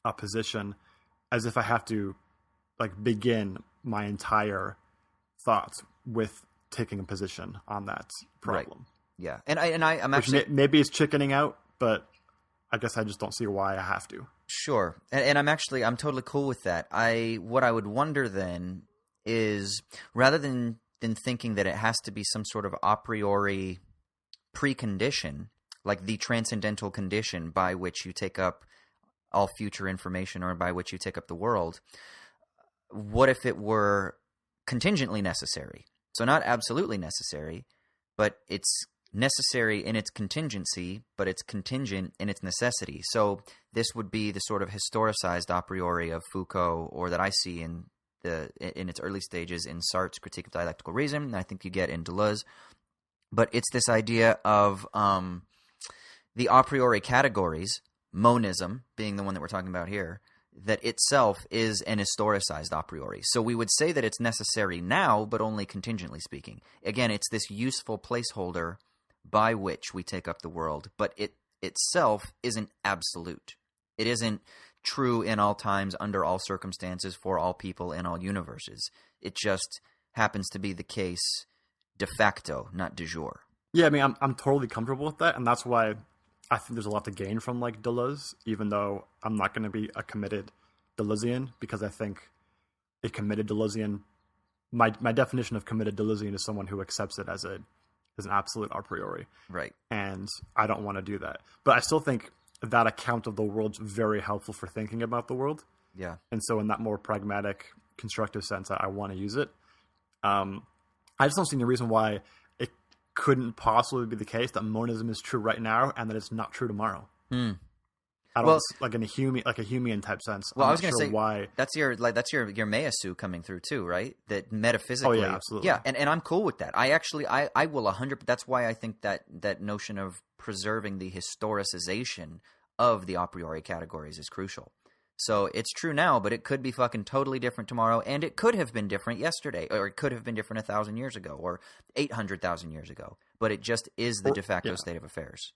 a position as if I have to begin my entire thoughts with taking a position on that problem. Right. Yeah, I'm actually maybe it's chickening out, but I guess I just don't see why I have to. Sure, and I'm totally cool with that. What I would wonder then is, rather than thinking that it has to be some sort of a priori precondition, like the transcendental condition by which you take up all future information or by which you take up the world, what if it were contingently necessary? So not absolutely necessary, but it's necessary in its contingency, but it's contingent in its necessity. So this would be the sort of historicized a priori of Foucault, or that I see in its early stages in Sartre's Critique of Dialectical Reason, and I think you get in Deleuze. But it's this idea of the a priori categories, monism being the one that we're talking about here, that itself is an historicized a priori. So we would say that it's necessary now, but only contingently speaking. Again, it's this useful placeholder by which we take up the world, but it itself isn't absolute. It isn't true in all times, under all circumstances, for all people, in all universes. It just happens to be the case de facto, not de jure. Yeah, I mean, I'm totally comfortable with that, and that's why I think there's a lot to gain from Deleuze, even though I'm not going to be a committed Deleuzian, because I think a committed Deleuzian, my definition of committed Deleuzian is someone who accepts it as an absolute a priori. Right. And I don't want to do that. But I still think that account of the world's very helpful for thinking about the world. Yeah. And so in that more pragmatic, constructive sense, I want to use it. I just don't see any reason why it couldn't possibly be the case that monism is true right now and that it's not true tomorrow. I don't like in a Humean type sense. Well, I'm I was going to sure say why that's your Measu coming through too, right? That metaphysically, oh yeah, absolutely, yeah, and I'm cool with that. I will 100. That's why I think that notion of preserving the historicization of the a priori categories is crucial. So it's true now, but it could be fucking totally different tomorrow, and it could have been different yesterday, or it could have been different 1,000 years ago, or 800,000 years ago. But it just is the de facto state of affairs.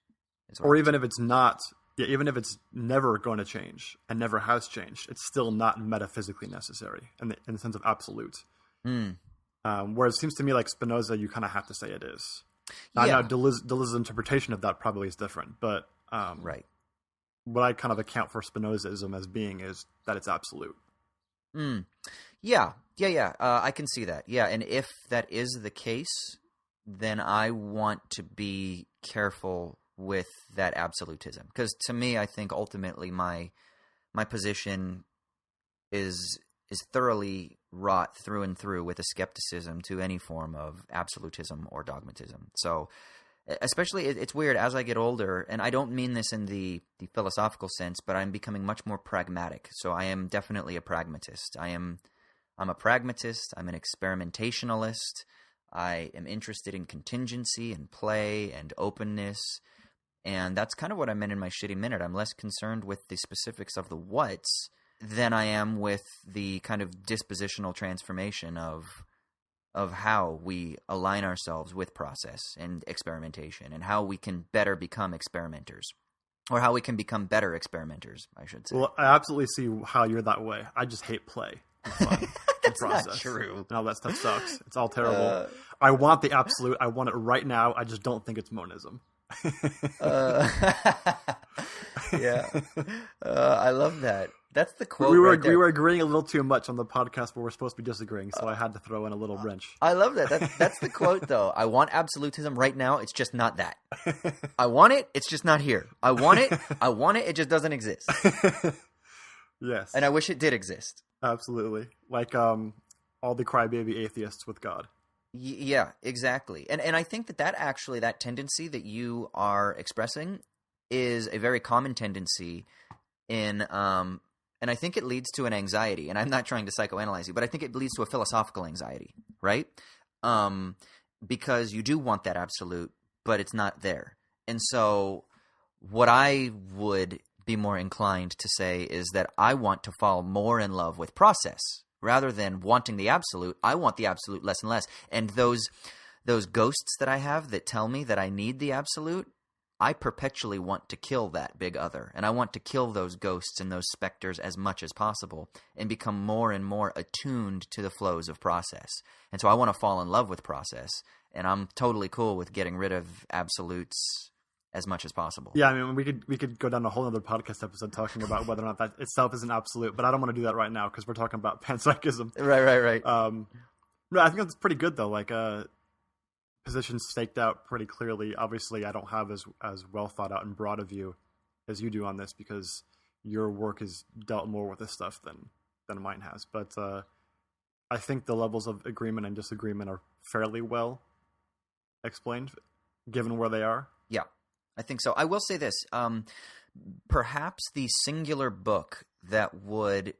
Or even if it's not. Yeah, even if it's never going to change and never has changed, it's still not metaphysically necessary in the sense of absolute. Whereas it seems to me like Spinoza, you kind of have to say it is. Now Deleuze's interpretation of that probably is different, but right. What I kind of account for Spinozism as being is that it's absolute. Yeah. I can see that. Yeah, and if that is the case, then I want to be careful with that absolutism, because to me, I think ultimately my position is thoroughly wrought through and through with a skepticism to any form of absolutism or dogmatism. So, especially it's weird as I get older, and I don't mean this in the philosophical sense, but I'm becoming much more pragmatic. So I am definitely a pragmatist. I'm a pragmatist. I'm an experimentationalist. I am interested in contingency and play and openness. And that's kind of what I meant in my shitty minute. I'm less concerned with the specifics of the what's than I am with the kind of dispositional transformation of how we align ourselves with process and experimentation, and how we can better become experimenters, or how we can become better experimenters, I should say. Well, I absolutely see how you're that way. I just hate play. and fun. That's and not process. true. And all that stuff sucks. It's all terrible. I want the absolute. I want it right now. I just don't think it's monism. Yeah. I love that. That's the quote. We were right there. we were agreeing a little too much on the podcast, but we're supposed to be disagreeing, so I had to throw in a little wrench. I love that. That's the quote, though. I want absolutism right now. It's just not that. I want it. It's just not here. I want it. It just doesn't exist. Yes. And I wish it did exist. Absolutely. Like all the crybaby atheists with God. Yeah, exactly. And I think that tendency that you are expressing is a very common tendency in and I think it leads to an anxiety, and I'm not trying to psychoanalyze you, but I think it leads to a philosophical anxiety, right? Because you do want that absolute, but it's not there. And so what I would be more inclined to say is that I want to fall more in love with process rather than wanting the absolute. I want the absolute less and less. And those ghosts that I have that tell me that I need the absolute, I perpetually want to kill that big other, and I want to kill those ghosts and those specters as much as possible and become more and more attuned to the flows of process. And so I want to fall in love with process, and I'm totally cool with getting rid of absolutes as much as possible. Yeah, I mean, we could go down a whole other podcast episode talking about whether or not that itself is an absolute, but I don't want to do that right now because we're talking about panpsychism. Right. No, I think that's pretty good though. Like, positions staked out pretty clearly. Obviously, I don't have as well thought out and broad a view as you do on this because your work has dealt more with this stuff than mine has. But I think the levels of agreement and disagreement are fairly well explained, given where they are. Yeah, I think so. I will say this. Perhaps the singular book that would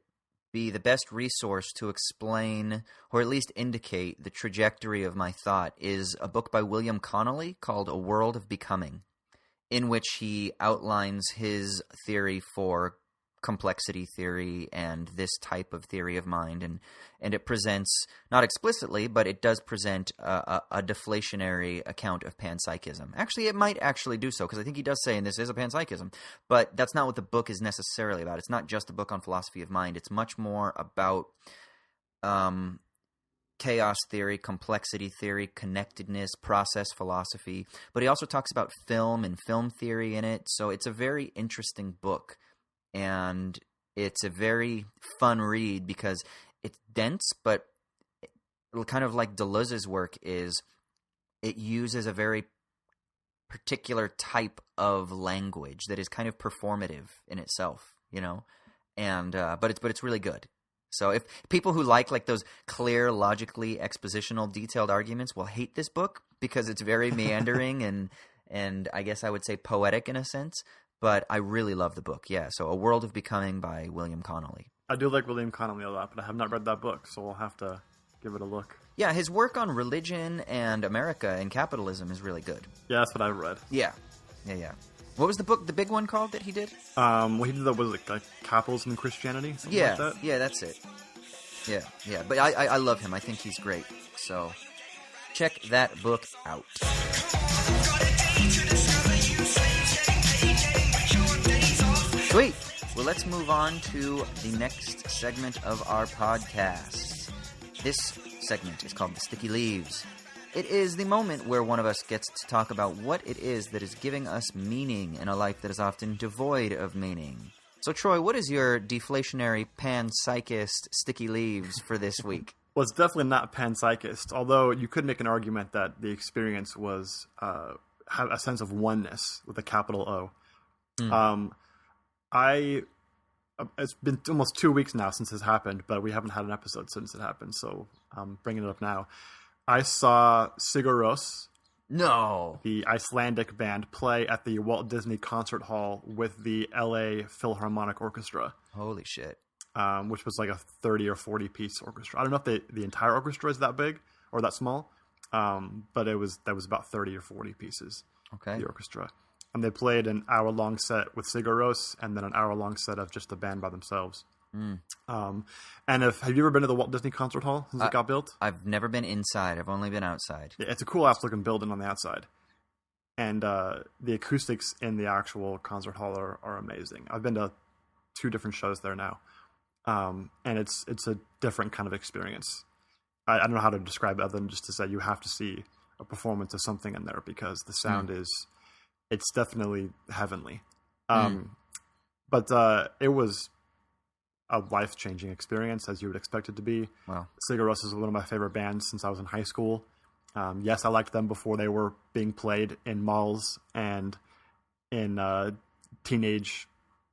be the best resource to explain or at least indicate the trajectory of my thought is a book by William Connolly called A World of Becoming, in which he outlines his theory for complexity theory and this type of theory of mind, and it presents, not explicitly, but it does present a deflationary account of panpsychism. Actually, it might actually do so, because I think he does say, and this is a panpsychism, but that's not what the book is necessarily about. It's not just a book on philosophy of mind. It's much more about chaos theory, complexity theory, connectedness, process philosophy, but he also talks about film and film theory in it, so it's a very interesting book. And it's a very fun read because it's dense, but kind of like Deleuze's work is, it uses a very particular type of language that is kind of performative in itself, you know. And but it's really good. So if people who like those clear, logically expositional, detailed arguments will hate this book because it's very meandering and I guess I would say poetic in a sense. But I really love the book, yeah. So A World of Becoming by William Connolly. I do like William Connolly a lot, but I have not read that book, so we'll have to give it a look. Yeah, his work on religion and America and capitalism is really good. Yeah, that's what I read. Yeah. What was the book, the big one called that he did? Well, he did that, was it like Capitalism and Christianity? Something like that? Yeah, that's it. Yeah. But I love him. I think he's great. So check that book out. Sweet. Well, let's move on to the next segment of our podcast. This segment is called The Sticky Leaves. It is the moment where one of us gets to talk about what it is that is giving us meaning in a life that is often devoid of meaning. So, Troy, what is your deflationary panpsychist sticky leaves for this week? Well, it's definitely not panpsychist, although you could make an argument that the experience was have a sense of oneness with a capital O. It's been almost 2 weeks now since this happened, but we haven't had an episode since it happened, so I'm bringing it up now. I saw Sigur, No. the Icelandic band, play at the Walt Disney Concert Hall with the LA Philharmonic Orchestra. Holy shit. Which was like a 30 or 40 piece orchestra. I don't know if the entire orchestra is that big or that small, but that was about 30 or 40 pieces. Okay. The orchestra. And they played an hour-long set with Sigur and then an hour-long set of just the band by themselves. And have you ever been to the Walt Disney Concert Hall since it got built? I've never been inside. I've only been outside. Yeah, it's a cool-ass looking building on the outside. And the acoustics in the actual concert hall are amazing. I've been to 2 different shows there now. And it's a different kind of experience. I don't know how to describe it other than just to say you have to see a performance of something in there because the sound it's definitely heavenly. But it was a life-changing experience, as you would expect it to be. Wow. Sigur is one of my favorite bands since I was in high school. Yes, I liked them before they were being played in malls and in teenage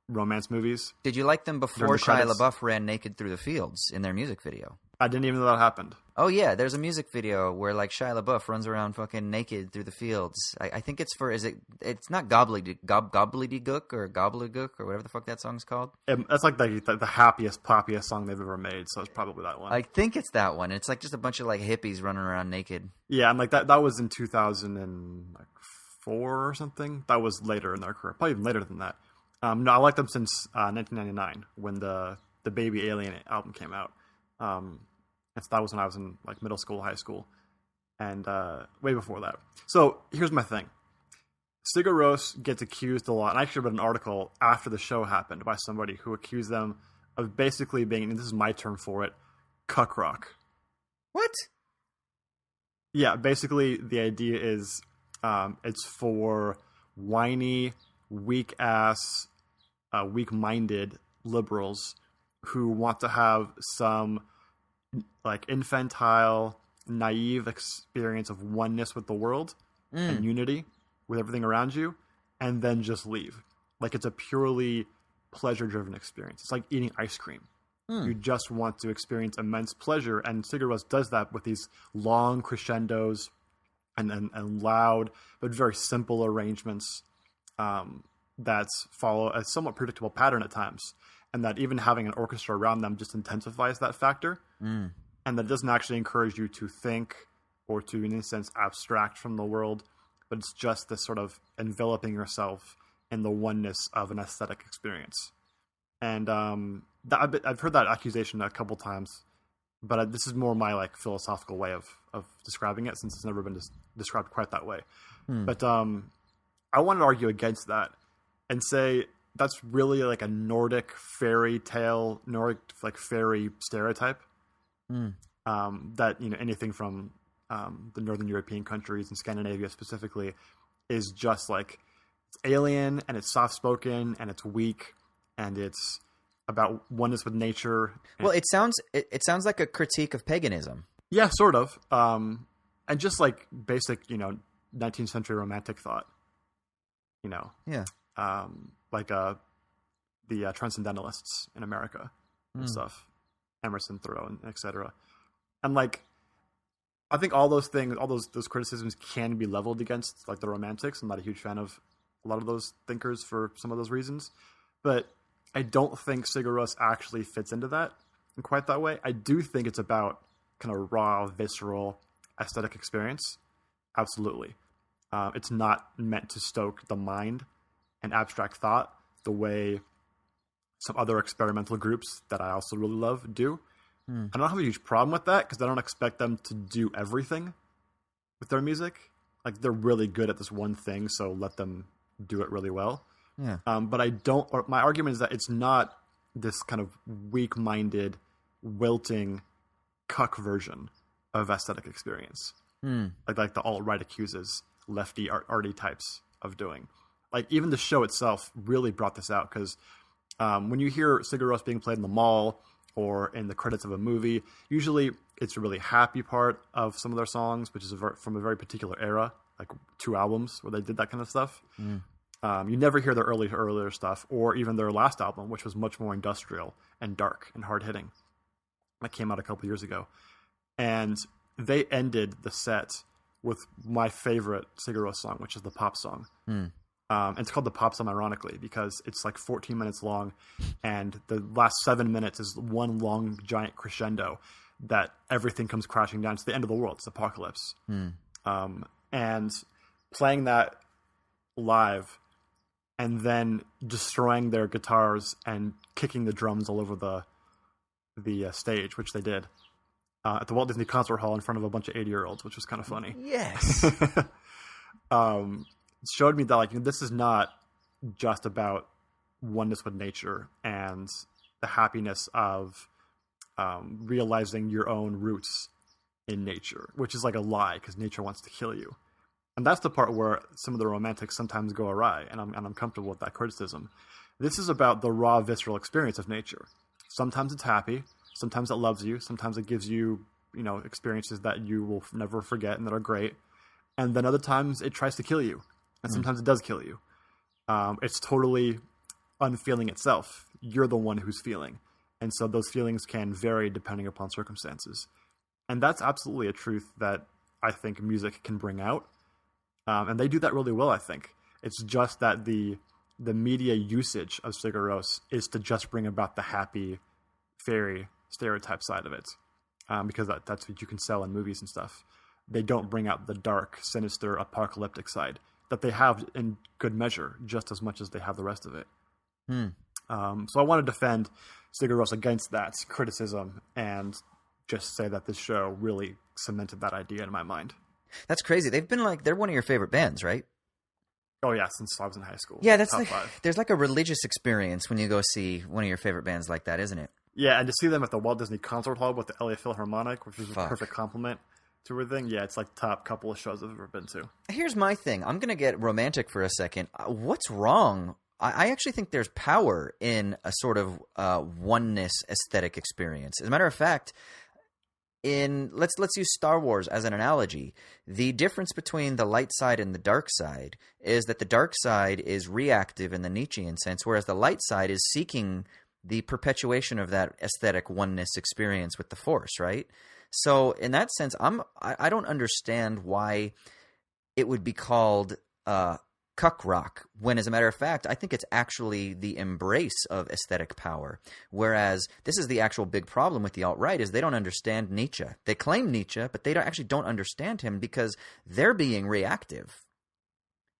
romance movies. Did you like them before the Shia credits. LaBeouf ran naked through the fields in their music video? I didn't even know that happened. Oh, yeah, there's a music video where, like, Shia LaBeouf runs around fucking naked through the fields. I think it's for, it's not Gobbledygook or Gobbledygook or whatever the fuck that song's called? That's like the happiest, poppiest song they've ever made, so it's probably that one. I think it's that one. It's like just a bunch of, like, hippies running around naked. Yeah, and like that was in 2004 or something. That was later in their career, probably even later than that. No, I liked them since 1999 when the Baby Alien album came out. That was when I was in like middle school, high school, and way before that. So here's my thing. Sigur Rós gets accused a lot, and I actually read an article after the show happened by somebody who accused them of basically being, and this is my term for it, cuck rock. What? Yeah, basically the idea is it's for whiny, weak-ass, weak-minded liberals who want to have some like infantile, naive experience of oneness with the world and unity with everything around you, and then just leave. Like it's a purely pleasure-driven experience. It's like eating ice cream. You just want to experience immense pleasure, and Sigur Rós does that with these long crescendos and loud but very simple arrangements that follow a somewhat predictable pattern at times. And that even having an orchestra around them just intensifies that factor. And that doesn't actually encourage you to think or to, in a sense, abstract from the world. But it's just this sort of enveloping yourself in the oneness of an aesthetic experience. And I've heard that accusation a couple times. But this is more my like philosophical way of describing it, since it's never been described quite that way. But I want to argue against that and say that's really like a Nordic fairy tale, Nordic like fairy stereotype. That, you know, anything from the Northern European countries and Scandinavia specifically is just like it's alien and it's soft spoken and it's weak and it's about oneness with nature. Well, it sounds like a critique of paganism. Yeah, sort of. And just like basic, you know, 19th century romantic thought. You know. Yeah. Like the transcendentalists in America and stuff, Emerson, Thoreau, and etc. And like, I think all those things, all those criticisms can be leveled against like the Romantics. I'm not a huge fan of a lot of those thinkers for some of those reasons, but I don't think Sigur Rós actually fits into that in quite that way. I do think it's about kind of raw, visceral, aesthetic experience. Absolutely. It's not meant to stoke the mind and abstract thought the way some other experimental groups that I also really love do. I don't have a huge problem with that because I don't expect them to do everything with their music. Like they're really good at this one thing, so let them do it really well. Yeah. But I don't. Or my argument is that it's not this kind of weak-minded, wilting, cuck version of aesthetic experience, like the alt-right accuses lefty arty types of doing. Like even the show itself really brought this out because when you hear Sigur Rós being played in the mall or in the credits of a movie, usually it's a really happy part of some of their songs, which is from a very particular era, like 2 albums where they did that kind of stuff. You never hear their earlier stuff or even their last album, which was much more industrial and dark and hard-hitting. That came out a couple years ago. And they ended the set with my favorite Sigur Rós song, which is the pop song. It's called the pop song ironically because it's like 14 minutes long and the last 7 minutes is one long giant crescendo that everything comes crashing down. It's the end of the world. It's apocalypse. And playing that live and then destroying their guitars and kicking the drums all over the stage, which they did at the Walt Disney Concert Hall in front of a bunch of 80-year-olds, which was kind of funny. Yes. It showed me that like this is not just about oneness with nature and the happiness of realizing your own roots in nature, which is like a lie because nature wants to kill you. And that's the part where some of the romantics sometimes go awry, and I'm comfortable with that criticism. This is about the raw, visceral experience of nature. Sometimes it's happy, sometimes it loves you, sometimes it gives you, experiences that you will never forget and that are great. And then other times it tries to kill you, and sometimes it does kill you. It's totally unfeeling itself. You're the one who's feeling. And so those feelings can vary depending upon circumstances. And that's absolutely a truth that I think music can bring out. And they do that really well, I think. It's just that the media usage of Sigur Rós is to just bring about the happy, fairy stereotype side of it. Because that's what you can sell in movies and stuff. They don't bring out the dark, sinister, apocalyptic side that they have in good measure, just as much as they have the rest of it. So I want to defend Sigur Rós against that criticism and just say that this show really cemented that idea in my mind. That's crazy. They're one of your favorite bands, right? Oh yeah, since I was in high school. Yeah, there's like a religious experience when you go see one of your favorite bands like that, isn't it? Yeah, and to see them at the Walt Disney Concert Hall with the LA Philharmonic, which is a perfect compliment to everything. Yeah, it's like top couple of shows I've ever been to. Here's my thing. I'm going to get romantic for a second. What's wrong? I actually think there's power in a sort of oneness aesthetic experience. As a matter of fact, let's use Star Wars as an analogy. The difference between the light side and the dark side is that the dark side is reactive in the Nietzschean sense, whereas the light side is seeking the perpetuation of that aesthetic oneness experience with the Force, right? So in that sense, I don't understand why it would be called cuck rock, when as a matter of fact, I think it's actually the embrace of aesthetic power. Whereas this is the actual big problem with the alt-right is they don't understand Nietzsche. They claim Nietzsche, but they actually don't understand him because they're being reactive.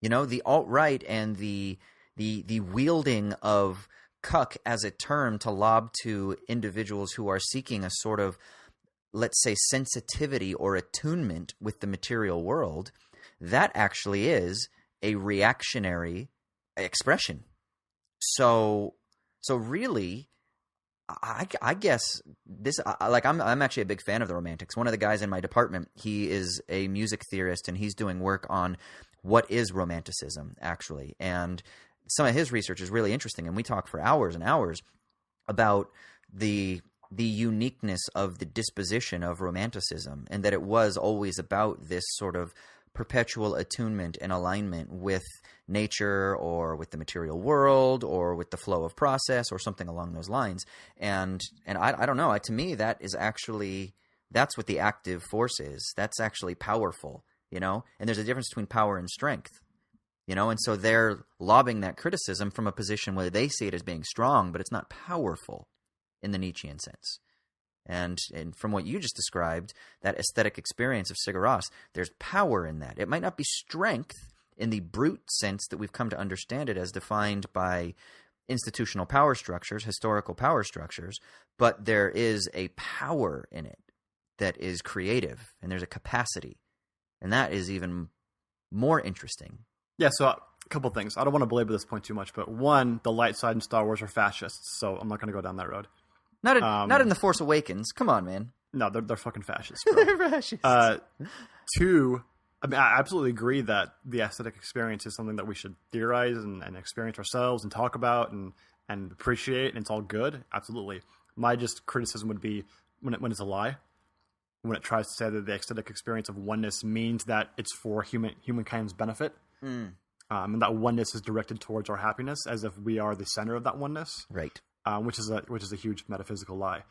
The alt-right and the wielding of cuck as a term to lob to individuals who are seeking a sort of, let's say, sensitivity or attunement with the material world, that actually is a reactionary expression. So really, I guess this, I'm actually a big fan of the Romantics. One of the guys in my department, he is a music theorist, and he's doing work on what is Romanticism, actually. And some of his research is really interesting, and we talk for hours and hours about the uniqueness of the disposition of Romanticism, and that it was always about this sort of perpetual attunement and alignment with nature or with the material world or with the flow of process or something along those lines. And I don't know. To me, that is actually – that's what the active force is. That's actually powerful, And there's a difference between power and strength, And so they're lobbing that criticism from a position where they see it as being strong, but it's not powerful in the Nietzschean sense. And from what you just described, that aesthetic experience of Sigur Rós, there's power in that. It might not be strength in the brute sense that we've come to understand it as defined by institutional power structures, historical power structures, but there is a power in it that is creative, and there's a capacity. And that is even more interesting. Yeah, so a couple things. I don't want to belabor this point too much, but one, the light side in Star Wars are fascists, so I'm not going to go down that road. Not in The Force Awakens. Come on, man. No, they're fucking fascists. They're fascists. Two, I absolutely agree that the aesthetic experience is something that we should theorize and experience ourselves and talk about and appreciate, and it's all good. Absolutely. My just criticism would be when it's a lie, when it tries to say that the aesthetic experience of oneness means that it's for humankind's benefit, and that oneness is directed towards our happiness, as if we are the center of that oneness. Right. Which is a huge metaphysical lie.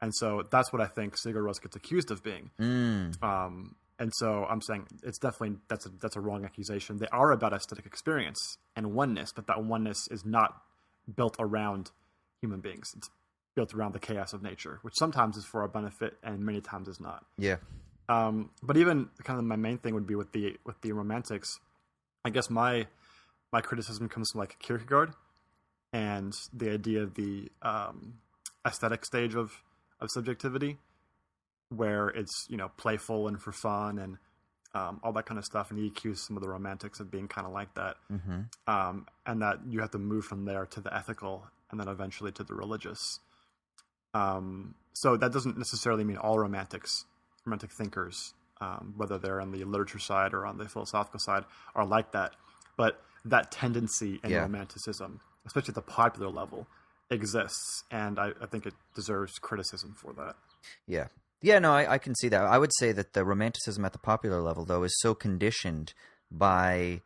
And so that's what I think Sigur Rós gets accused of being. And so I'm saying it's definitely that's a wrong accusation. They are about aesthetic experience and oneness, but that oneness is not built around human beings. It's built around the chaos of nature, which sometimes is for our benefit and many times is not. Yeah. But even kind of my main thing would be with the Romantics. I guess my criticism comes from like Kierkegaard and the idea of the aesthetic stage of subjectivity, where it's playful and for fun and all that kind of stuff. And he accused some of the Romantics of being kind of like that, mm-hmm. And that you have to move from there to the ethical and then eventually to the religious. So that doesn't necessarily mean all romantic thinkers, whether they're on the literature side or on the philosophical side, are like that. But that tendency in Romanticism, especially at the popular level, exists, and I think it deserves criticism for that. Yeah. Yeah, no, I can see that. I would say that the Romanticism at the popular level, though, is so conditioned by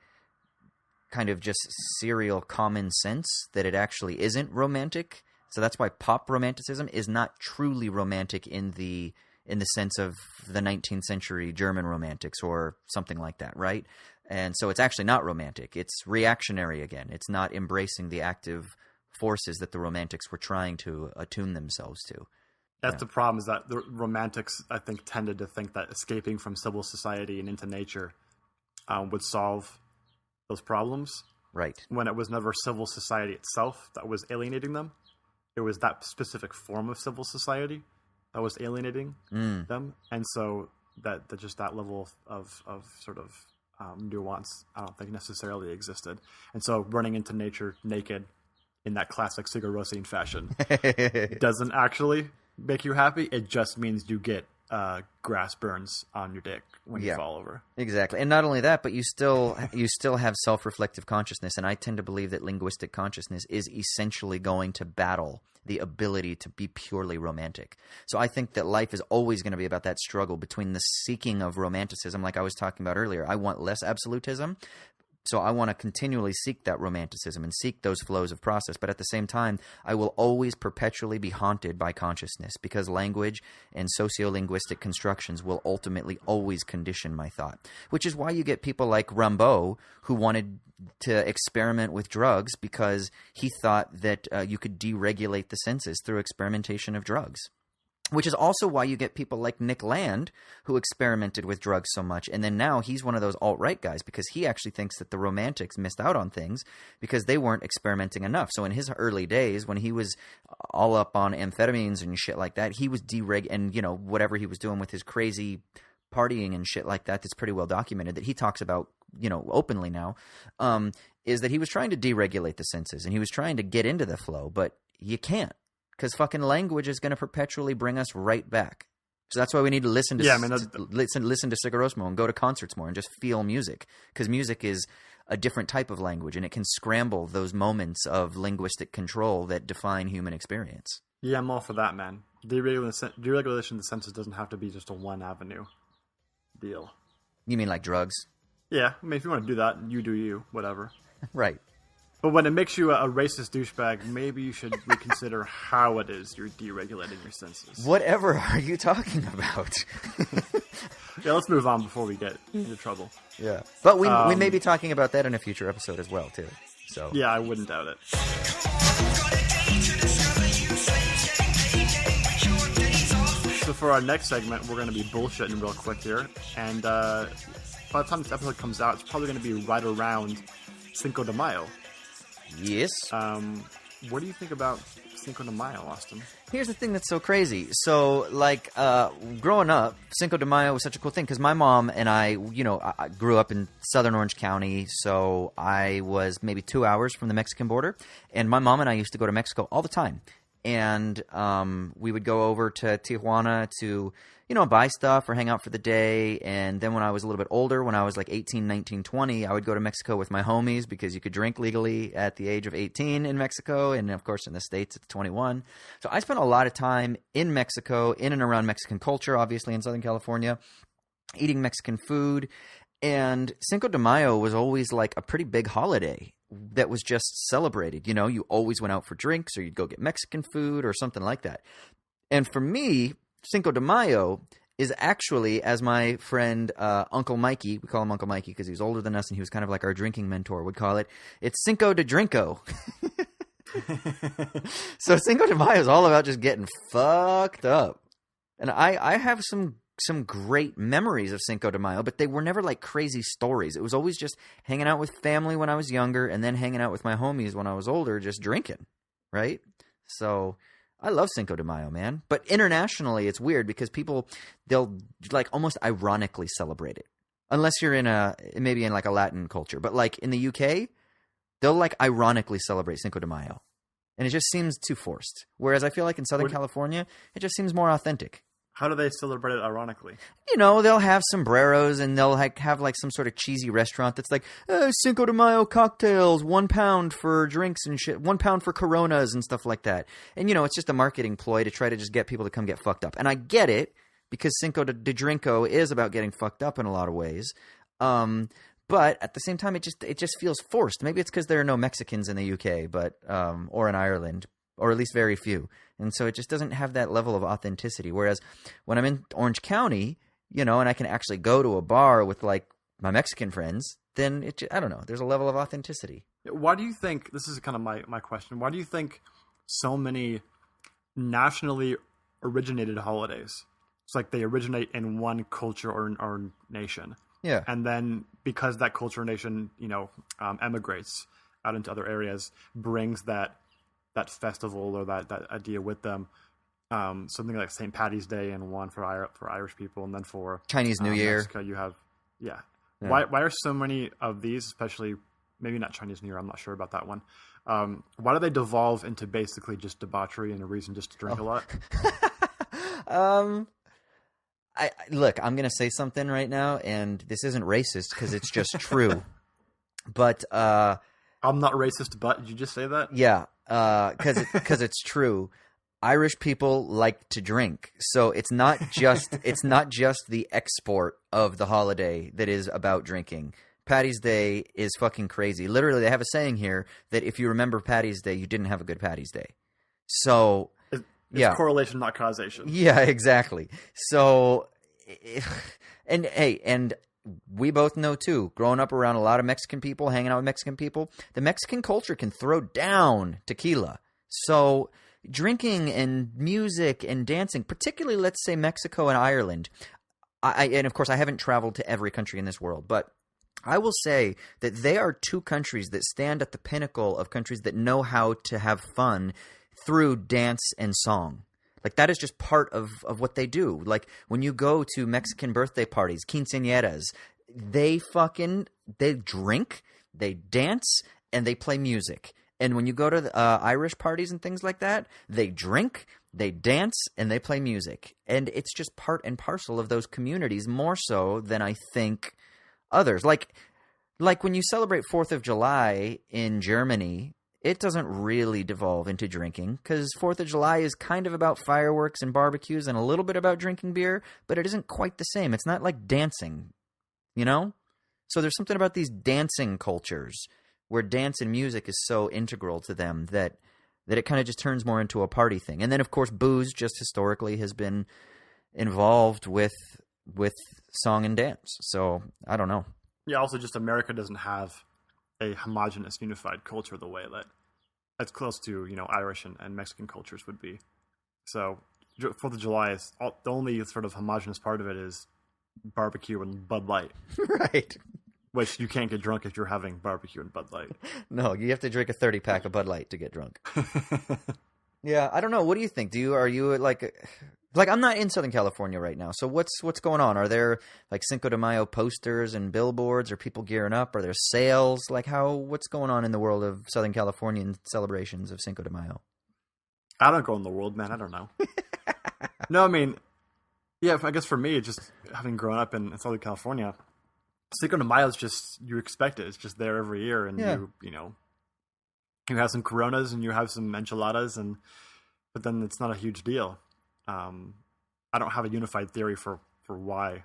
kind of just serial common sense that it actually isn't romantic. So that's why pop romanticism is not truly romantic in the sense of the 19th century German romantics or something like that, right? And so it's actually not romantic. It's reactionary again. It's not embracing the active forces that the romantics were trying to attune themselves to. That's the problem, is that the romantics, I think, tended to think that escaping from civil society and into nature would solve those problems. Right. When it was never civil society itself that was alienating them. It was that specific form of civil society that was alienating them. And so that just that level of sort of nuance, I don't think necessarily existed. And so running into nature naked in that classic Sigur fashion doesn't actually make you happy. It just means you get grass burns on your dick when you fall over. Exactly. And not only that, but you still have self-reflective consciousness, and I tend to believe that linguistic consciousness is essentially going to battle the ability to be purely romantic. So I think that life is always going to be about that struggle between the seeking of romanticism, like I was talking about earlier. I want less absolutism. So I want to continually seek that romanticism and seek those flows of process. But at the same time, I will always perpetually be haunted by consciousness, because language and sociolinguistic constructions will ultimately always condition my thought, which is why you get people like Rimbaud, who wanted to experiment with drugs because he thought that you could deregulate the senses through experimentation of drugs. Which is also why you get people like Nick Land, who experimented with drugs so much. And then now he's one of those alt-right guys, because he actually thinks that the romantics missed out on things because they weren't experimenting enough. So in his early days, when he was all up on amphetamines and shit like that, he was and, you know, whatever he was doing with his crazy partying and shit like that, that's pretty well documented, that he talks about, you know, openly now, is that he was trying to deregulate the senses and he was trying to get into the flow, but you can't. Because fucking language is going to perpetually bring us right back. So that's why we need to listen to listen to Sigur more and go to concerts more and just feel music. Because music is a different type of language, and it can scramble those moments of linguistic control that define human experience. Yeah, I'm all for that, man. Deregulation of the senses doesn't have to be just a one avenue deal. You mean like drugs? Yeah, I mean, if you want to do that, you do you, whatever. Right. But when it makes you a racist douchebag, maybe you should reconsider how it is you're deregulating your senses. Whatever are you talking about? Yeah, let's move on before we get into trouble. Yeah. But we may be talking about that in a future episode as well, too. So yeah, I wouldn't doubt it. So for our next segment, we're going to be bullshitting real quick here. And by the time this episode comes out, it's probably going to be right around Cinco de Mayo. Yes. What do you think about Cinco de Mayo, Austin? Here's the thing that's so crazy. So, like, growing up, Cinco de Mayo was such a cool thing because my mom and I grew up in southern Orange County, so I was maybe 2 hours from the Mexican border, and my mom and I used to go to Mexico all the time. And we would go over to Tijuana to, buy stuff or hang out for the day. And then when I was a little bit older, when I was like 18, 19, 20, I would go to Mexico with my homies because you could drink legally at the age of 18 in Mexico. And, of course, in the States, it's 21. So I spent a lot of time in Mexico, in and around Mexican culture, obviously in Southern California, eating Mexican food. And Cinco de Mayo was always like a pretty big holiday that was just celebrated. You always went out for drinks or you'd go get Mexican food or something like that. And for me, Cinco de Mayo is actually, as my friend Uncle Mikey, we call him Uncle Mikey because he was older than us and he was kind of like our drinking mentor, would call it, it's Cinco de Drinko. So Cinco de Mayo is all about just getting fucked up. And I have some great memories of Cinco de Mayo, but they were never like crazy stories. It was always just hanging out with family when I was younger and then hanging out with my homies when I was older, just drinking, right? So I love Cinco de Mayo, man. But internationally, it's weird because people, they'll like almost ironically celebrate it. Unless you're maybe in like a Latin culture. But like in the UK, they'll like ironically celebrate Cinco de Mayo. And it just seems too forced. Whereas I feel like in Southern California, it just seems more authentic. How do they celebrate it ironically? You know, they'll have sombreros and they'll have like some sort of cheesy restaurant that's like, Cinco de Mayo cocktails, £1 for drinks and shit, £1 for Coronas and stuff like that. And, you know, it's just a marketing ploy to try to just get people to come get fucked up. And I get it, because Cinco de Drinko is about getting fucked up in a lot of ways. But at the same time, it just feels forced. Maybe it's because there are no Mexicans in the UK, or in Ireland, or at least very few. And so it just doesn't have that level of authenticity. Whereas when I'm in Orange County, you know, and I can actually go to a bar with like my Mexican friends, then I don't know. There's a level of authenticity. Why do you think, this is kind of my question, why do you think so many nationally originated holidays, it's like they originate in one culture or nation. Yeah. And then because that culture or nation, you know, emigrates out into other areas, brings that festival or that idea with them. Something like St. Paddy's Day and one for Irish people, and then for Chinese New Year. Mexico, you have yeah. Why are so many of these, especially maybe not Chinese New Year, I'm not sure about that one. Why do they devolve into basically just debauchery and a reason just to drink a lot? Look, I'm going to say something right now, and this isn't racist because it's just true. But I'm not racist, but did you just say that? Yeah, because it's true. Irish people like to drink, so it's not just the export of the holiday that is about drinking. Paddy's Day is fucking crazy. Literally, they have a saying here that if you remember Paddy's Day, you didn't have a good Paddy's Day. So it's correlation, not causation. Yeah, exactly. So, and we both know too, growing up around a lot of Mexican people, hanging out with Mexican people, the Mexican culture can throw down tequila. So drinking and music and dancing, particularly let's say Mexico and Ireland, and of course I haven't traveled to every country in this world, but I will say that they are two countries that stand at the pinnacle of countries that know how to have fun through dance and song. Like, that is just part of what they do. Like, when you go to Mexican birthday parties, quinceañeras, they drink, they dance, and they play music. And when you go to the, Irish parties and things like that, they drink, they dance, and they play music. And it's just part and parcel of those communities, more so than I think others. Like when you celebrate 4th of July in Germany, it doesn't really devolve into drinking, because 4th of July is kind of about fireworks and barbecues and a little bit about drinking beer, but it isn't quite the same. It's not like dancing, you know? So there's something about these dancing cultures where dance and music is so integral to them that it kind of just turns more into a party thing. And then, of course, booze just historically has been involved with song and dance. So I don't know. Yeah, also just America doesn't have a homogenous, unified culture the way that's close to, you know, Irish and Mexican cultures would be. So 4th of July is the only sort of homogenous part of it is barbecue and Bud Light. Right. Which you can't get drunk if you're having barbecue and Bud Light. No, you have to drink a 30-pack of Bud Light to get drunk. Yeah, I don't know. What do you think? Are you like I'm not in Southern California right now. So what's going on? Are there like Cinco de Mayo posters and billboards? Are people gearing up? Are there sales? Like what's going on in the world of Southern Californian celebrations of Cinco de Mayo? I don't go in the world, man. I don't know. No, I mean, yeah, I guess for me, just having grown up in Southern California, Cinco de Mayo is just, you expect it. It's just there every year. And you know, you have some Coronas and you have some enchiladas, but then it's not a huge deal. I don't have a unified theory for why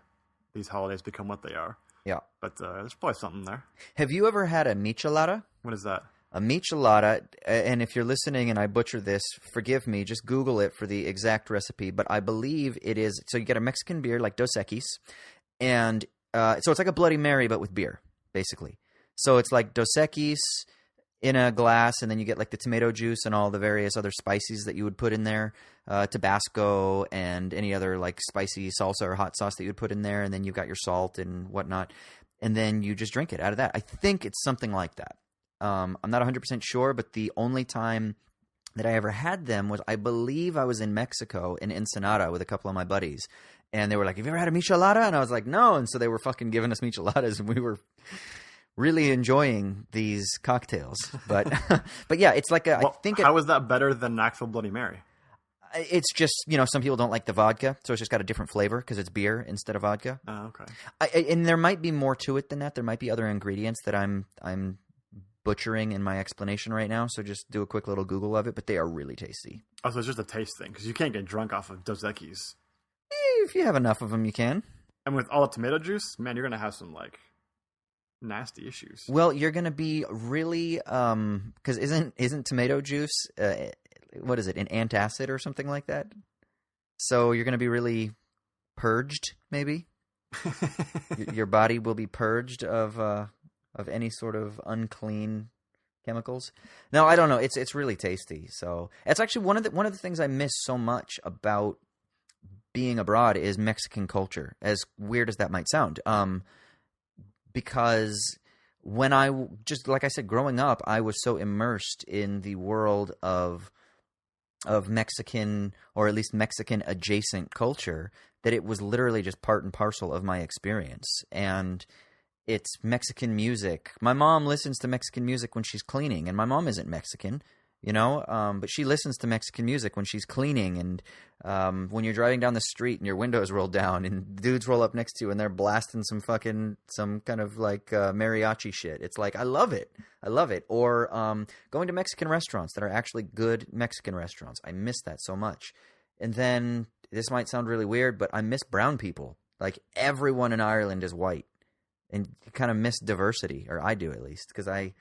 these holidays become what they are. Yeah. But there's probably something there. Have you ever had a michelada? What is that? A michelada, and if you're listening and I butcher this, forgive me, just Google it for the exact recipe. But I believe it is, so you get a Mexican beer like Dos Equis, and so it's like a Bloody Mary but with beer, basically. So it's like Dos Equis in a glass, and then you get like the tomato juice and all the various other spices that you would put in there, Tabasco and any other like spicy salsa or hot sauce that you would put in there, and then you've got your salt and whatnot, and then you just drink it out of that. I think it's something like that. I'm not 100% sure, but the only time that I ever had them was, I believe I was in Mexico, in Ensenada, with a couple of my buddies, and they were like, "Have you ever had a michelada?" And I was like, "No," and so they were fucking giving us micheladas, and we really enjoying these cocktails. But but yeah, it's like I think how is that better than an actual Bloody Mary? It's just, some people don't like the vodka, so it's just got a different flavor because it's beer instead of vodka. Oh, okay. And there might be more to it than that. There might be other ingredients that I'm butchering in my explanation right now, so just do a quick little Google of it, but they are really tasty. Oh, so it's just a taste thing, because you can't get drunk off of Dos Equis. If you have enough of them, you can. And with all the tomato juice, man, you're going to have some, nasty issues. Well, you're going to be really, because isn't tomato juice, what is it, an antacid or something like that? So you're going to be really purged, maybe? Your body will be purged of any sort of unclean chemicals. No, I don't know. It's really tasty. So it's actually one of the things I miss so much about being abroad is Mexican culture. As weird as that might sound, because when just like I said, growing up, I was so immersed in the world of Mexican, or at least Mexican adjacent culture, that it was literally just part and parcel of my experience. And it's Mexican music. My mom listens to Mexican music when she's cleaning, and my mom isn't Mexican, but she listens to Mexican music when she's cleaning. And when you're driving down the street and your windows roll down and dudes roll up next to you and they're blasting some kind of mariachi shit. It's like, I love it. I love it. Or going to Mexican restaurants that are actually good Mexican restaurants. I miss that so much. And then this might sound really weird, but I miss brown people. Like, everyone in Ireland is white. And you kind of miss diversity, or I do at least, because I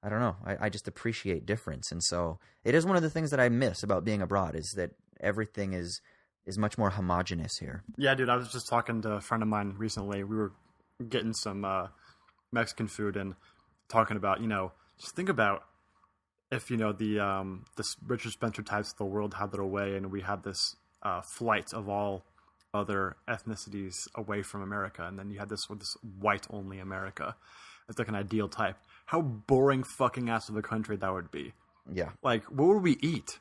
don't know. I just appreciate difference. And so it is one of the things that I miss about being abroad, is that everything is much more homogenous here. Yeah, dude, I was just talking to a friend of mine recently. We were getting some Mexican food and talking about, just think about if, the Richard Spencer types of the world had their way and we had this flight of all other ethnicities away from America, and then you had this white-only America. It's like an ideal type. How boring fucking ass of a country that would be. Yeah. Like, what would we eat?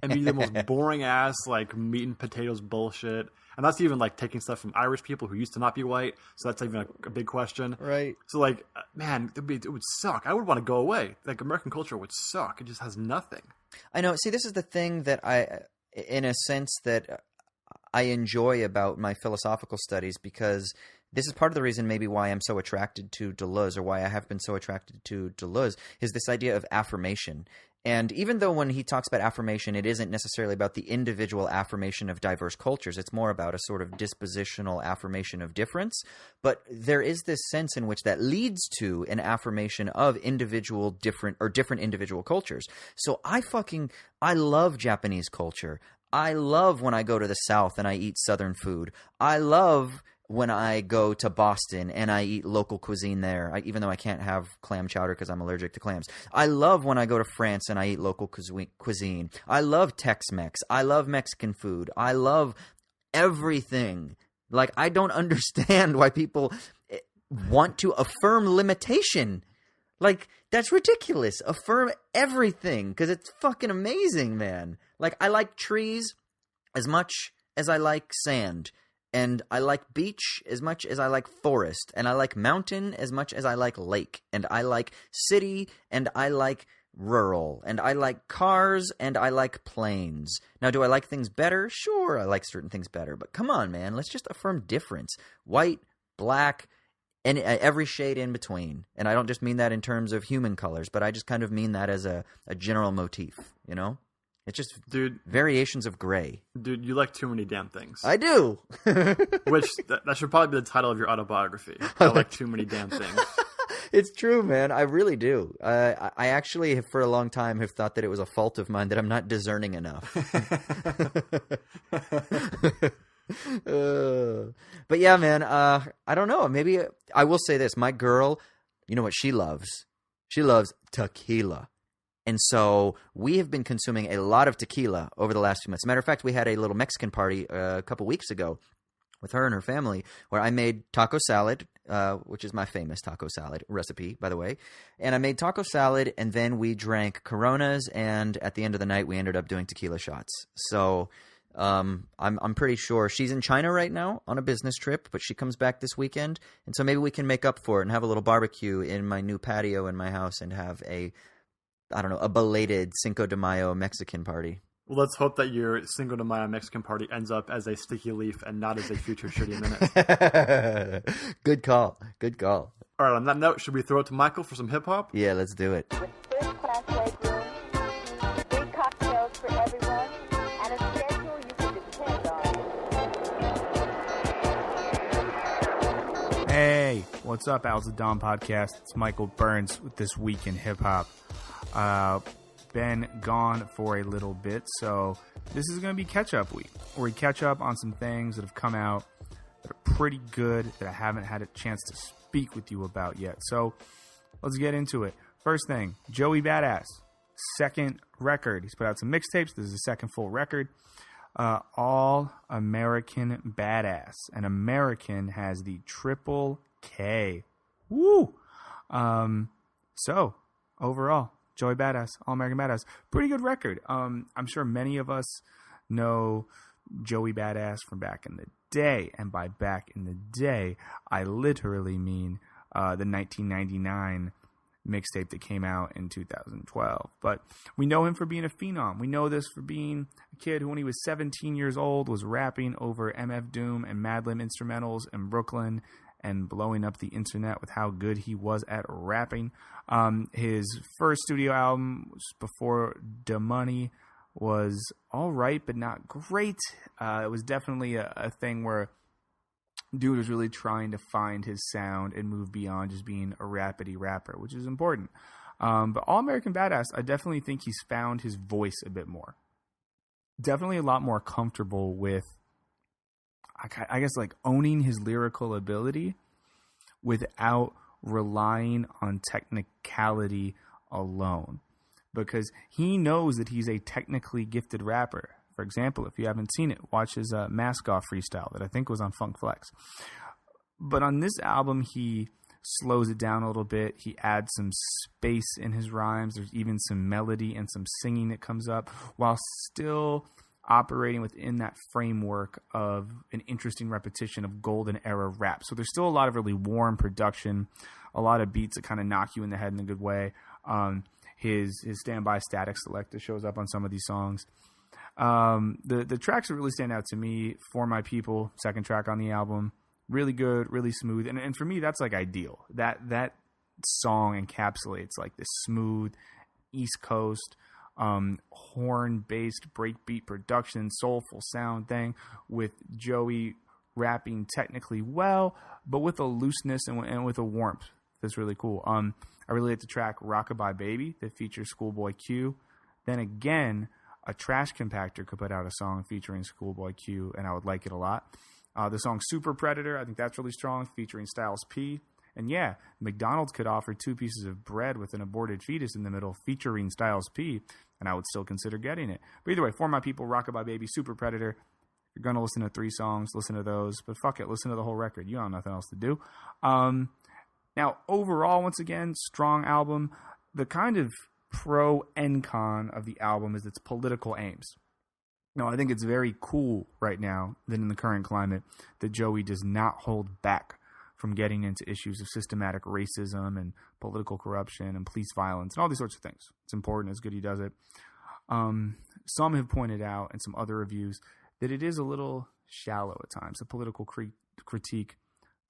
I mean, the most boring ass, meat and potatoes bullshit. And that's even, taking stuff from Irish people who used to not be white. So that's even a big question. Right. So, man, it would suck. I would want to go away. American culture would suck. It just has nothing. I know. See, this is the thing that in a sense that I enjoy about my philosophical studies, because this is part of the reason maybe why I'm so attracted to Deleuze, or why I have been so attracted to Deleuze, is this idea of affirmation. And even though when he talks about affirmation, it isn't necessarily about the individual affirmation of diverse cultures. It's more about a sort of dispositional affirmation of difference. But there is this sense in which that leads to an affirmation of different individual cultures. So I love Japanese culture. I love when I go to the South and I eat Southern food. I love when I go to Boston and I eat local cuisine there, even though I can't have clam chowder because I'm allergic to clams. I love when I go to France and I eat local cuisine. I love Tex-Mex. I love Mexican food. I love everything. I don't understand why people want to affirm limitation. That's ridiculous. Affirm everything, because it's fucking amazing, man. I like trees as much as I like sand. And I like beach as much as I like forest. And I like mountain as much as I like lake. And I like city, and I like rural. And I like cars, and I like planes. Now, do I like things better? Sure, I like certain things better. But come on, man. Let's just affirm difference. White, black, and every shade in between. And I don't just mean that in terms of human colors, but I just kind of mean that as a general motif, It's just variations of gray. Dude, you like too many damn things. I do. Which, that should probably be the title of your autobiography. I like too many damn things. It's true, man. I really do. I actually, for a long time, have thought that it was a fault of mine that I'm not discerning enough. But yeah, man, I don't know. Maybe I will say this. My girl, you know what she loves? She loves tequila. And so we have been consuming a lot of tequila over the last few months. As a matter of fact, we had a little Mexican party a couple weeks ago with her and her family, where I made taco salad, which is my famous taco salad recipe, by the way. And I made taco salad, and then we drank Coronas, and at the end of the night, we ended up doing tequila shots. So I'm pretty sure she's in China right now on a business trip, but she comes back this weekend, and so maybe we can make up for it and have a little barbecue in my new patio in my house and have a belated Cinco de Mayo Mexican party. Well, let's hope that your Cinco de Mayo Mexican party ends up as a sticky leaf and not as a future shitty minute. Good call. All right, on that note, should we throw it to Michael for some hip-hop? Yeah, let's do it. With first-class legroom, 3 cocktails for everyone, and a schedule you can depend on. Hey, what's up, Owls of Dawn podcast? It's Michael Burns with This Week in Hip Hop. Been gone for a little bit, so this is going to be catch-up week, where we catch up on some things that have come out that are pretty good that I haven't had a chance to speak with you about yet. So let's get into it. First thing, Joey Badass, second record. He's put out some mixtapes. This is his second full record. All American Badass. An American has the triple K. Woo! So overall, Joey Badass, All American Badass, pretty good record. I'm sure many of us know Joey Badass from back in the day, and by back in the day, I literally mean the 1999 mixtape that came out in 2012. But we know him for being a phenom. We know this for being a kid who, when he was 17 years old, was rapping over MF Doom and Madlib instrumentals in Brooklyn and blowing up the internet with how good he was at rapping. His first studio album before Da Money was all right, but not great. It was definitely a thing where dude was really trying to find his sound and move beyond just being a rapidy rapper, which is important. But All American Badass, I definitely think he's found his voice a bit more. Definitely a lot more comfortable with, I guess, like owning his lyrical ability without relying on technicality alone, because he knows that he's a technically gifted rapper. For example, if you haven't seen it, watch his Mask Off freestyle that I think was on Funk Flex. But on this album, he slows it down a little bit. He adds some space in his rhymes. There's even some melody and some singing that comes up while still operating within that framework of an interesting repetition of golden era rap. So there's still a lot of really warm production, a lot of beats that kind of knock you in the head in a good way. His Standby Static Selector shows up on some of these songs. The tracks that really stand out to me, For My People, second track on the album, really good, really smooth. And for me, that's like ideal. That song encapsulates like this smooth East Coast, horn-based breakbeat production, soulful sound thing with Joey rapping technically well, but with a looseness and with a warmth that's really cool. I really like the track Rockabye Baby that features Schoolboy Q. Then again, a Trash Compactor could put out a song featuring Schoolboy Q, and I would like it a lot. The song Super Predator, I think that's really strong, featuring Styles P. And yeah, McDonald's could offer 2 pieces of bread with an aborted fetus in the middle featuring Styles P, and I would still consider getting it. But either way, For My People, Rockabye Baby, Super Predator. If you're going to listen to 3 songs, listen to those. But fuck it, listen to the whole record. You don't have nothing else to do. Now, overall, once again, strong album. The kind of pro and con of the album is its political aims. Now, I think it's very cool right now that in the current climate that Joey does not hold back from getting into issues of systematic racism and political corruption and police violence and all these sorts of things. It's important. It's good he does it. Some have pointed out in some other reviews that it is a little shallow at times. The political critique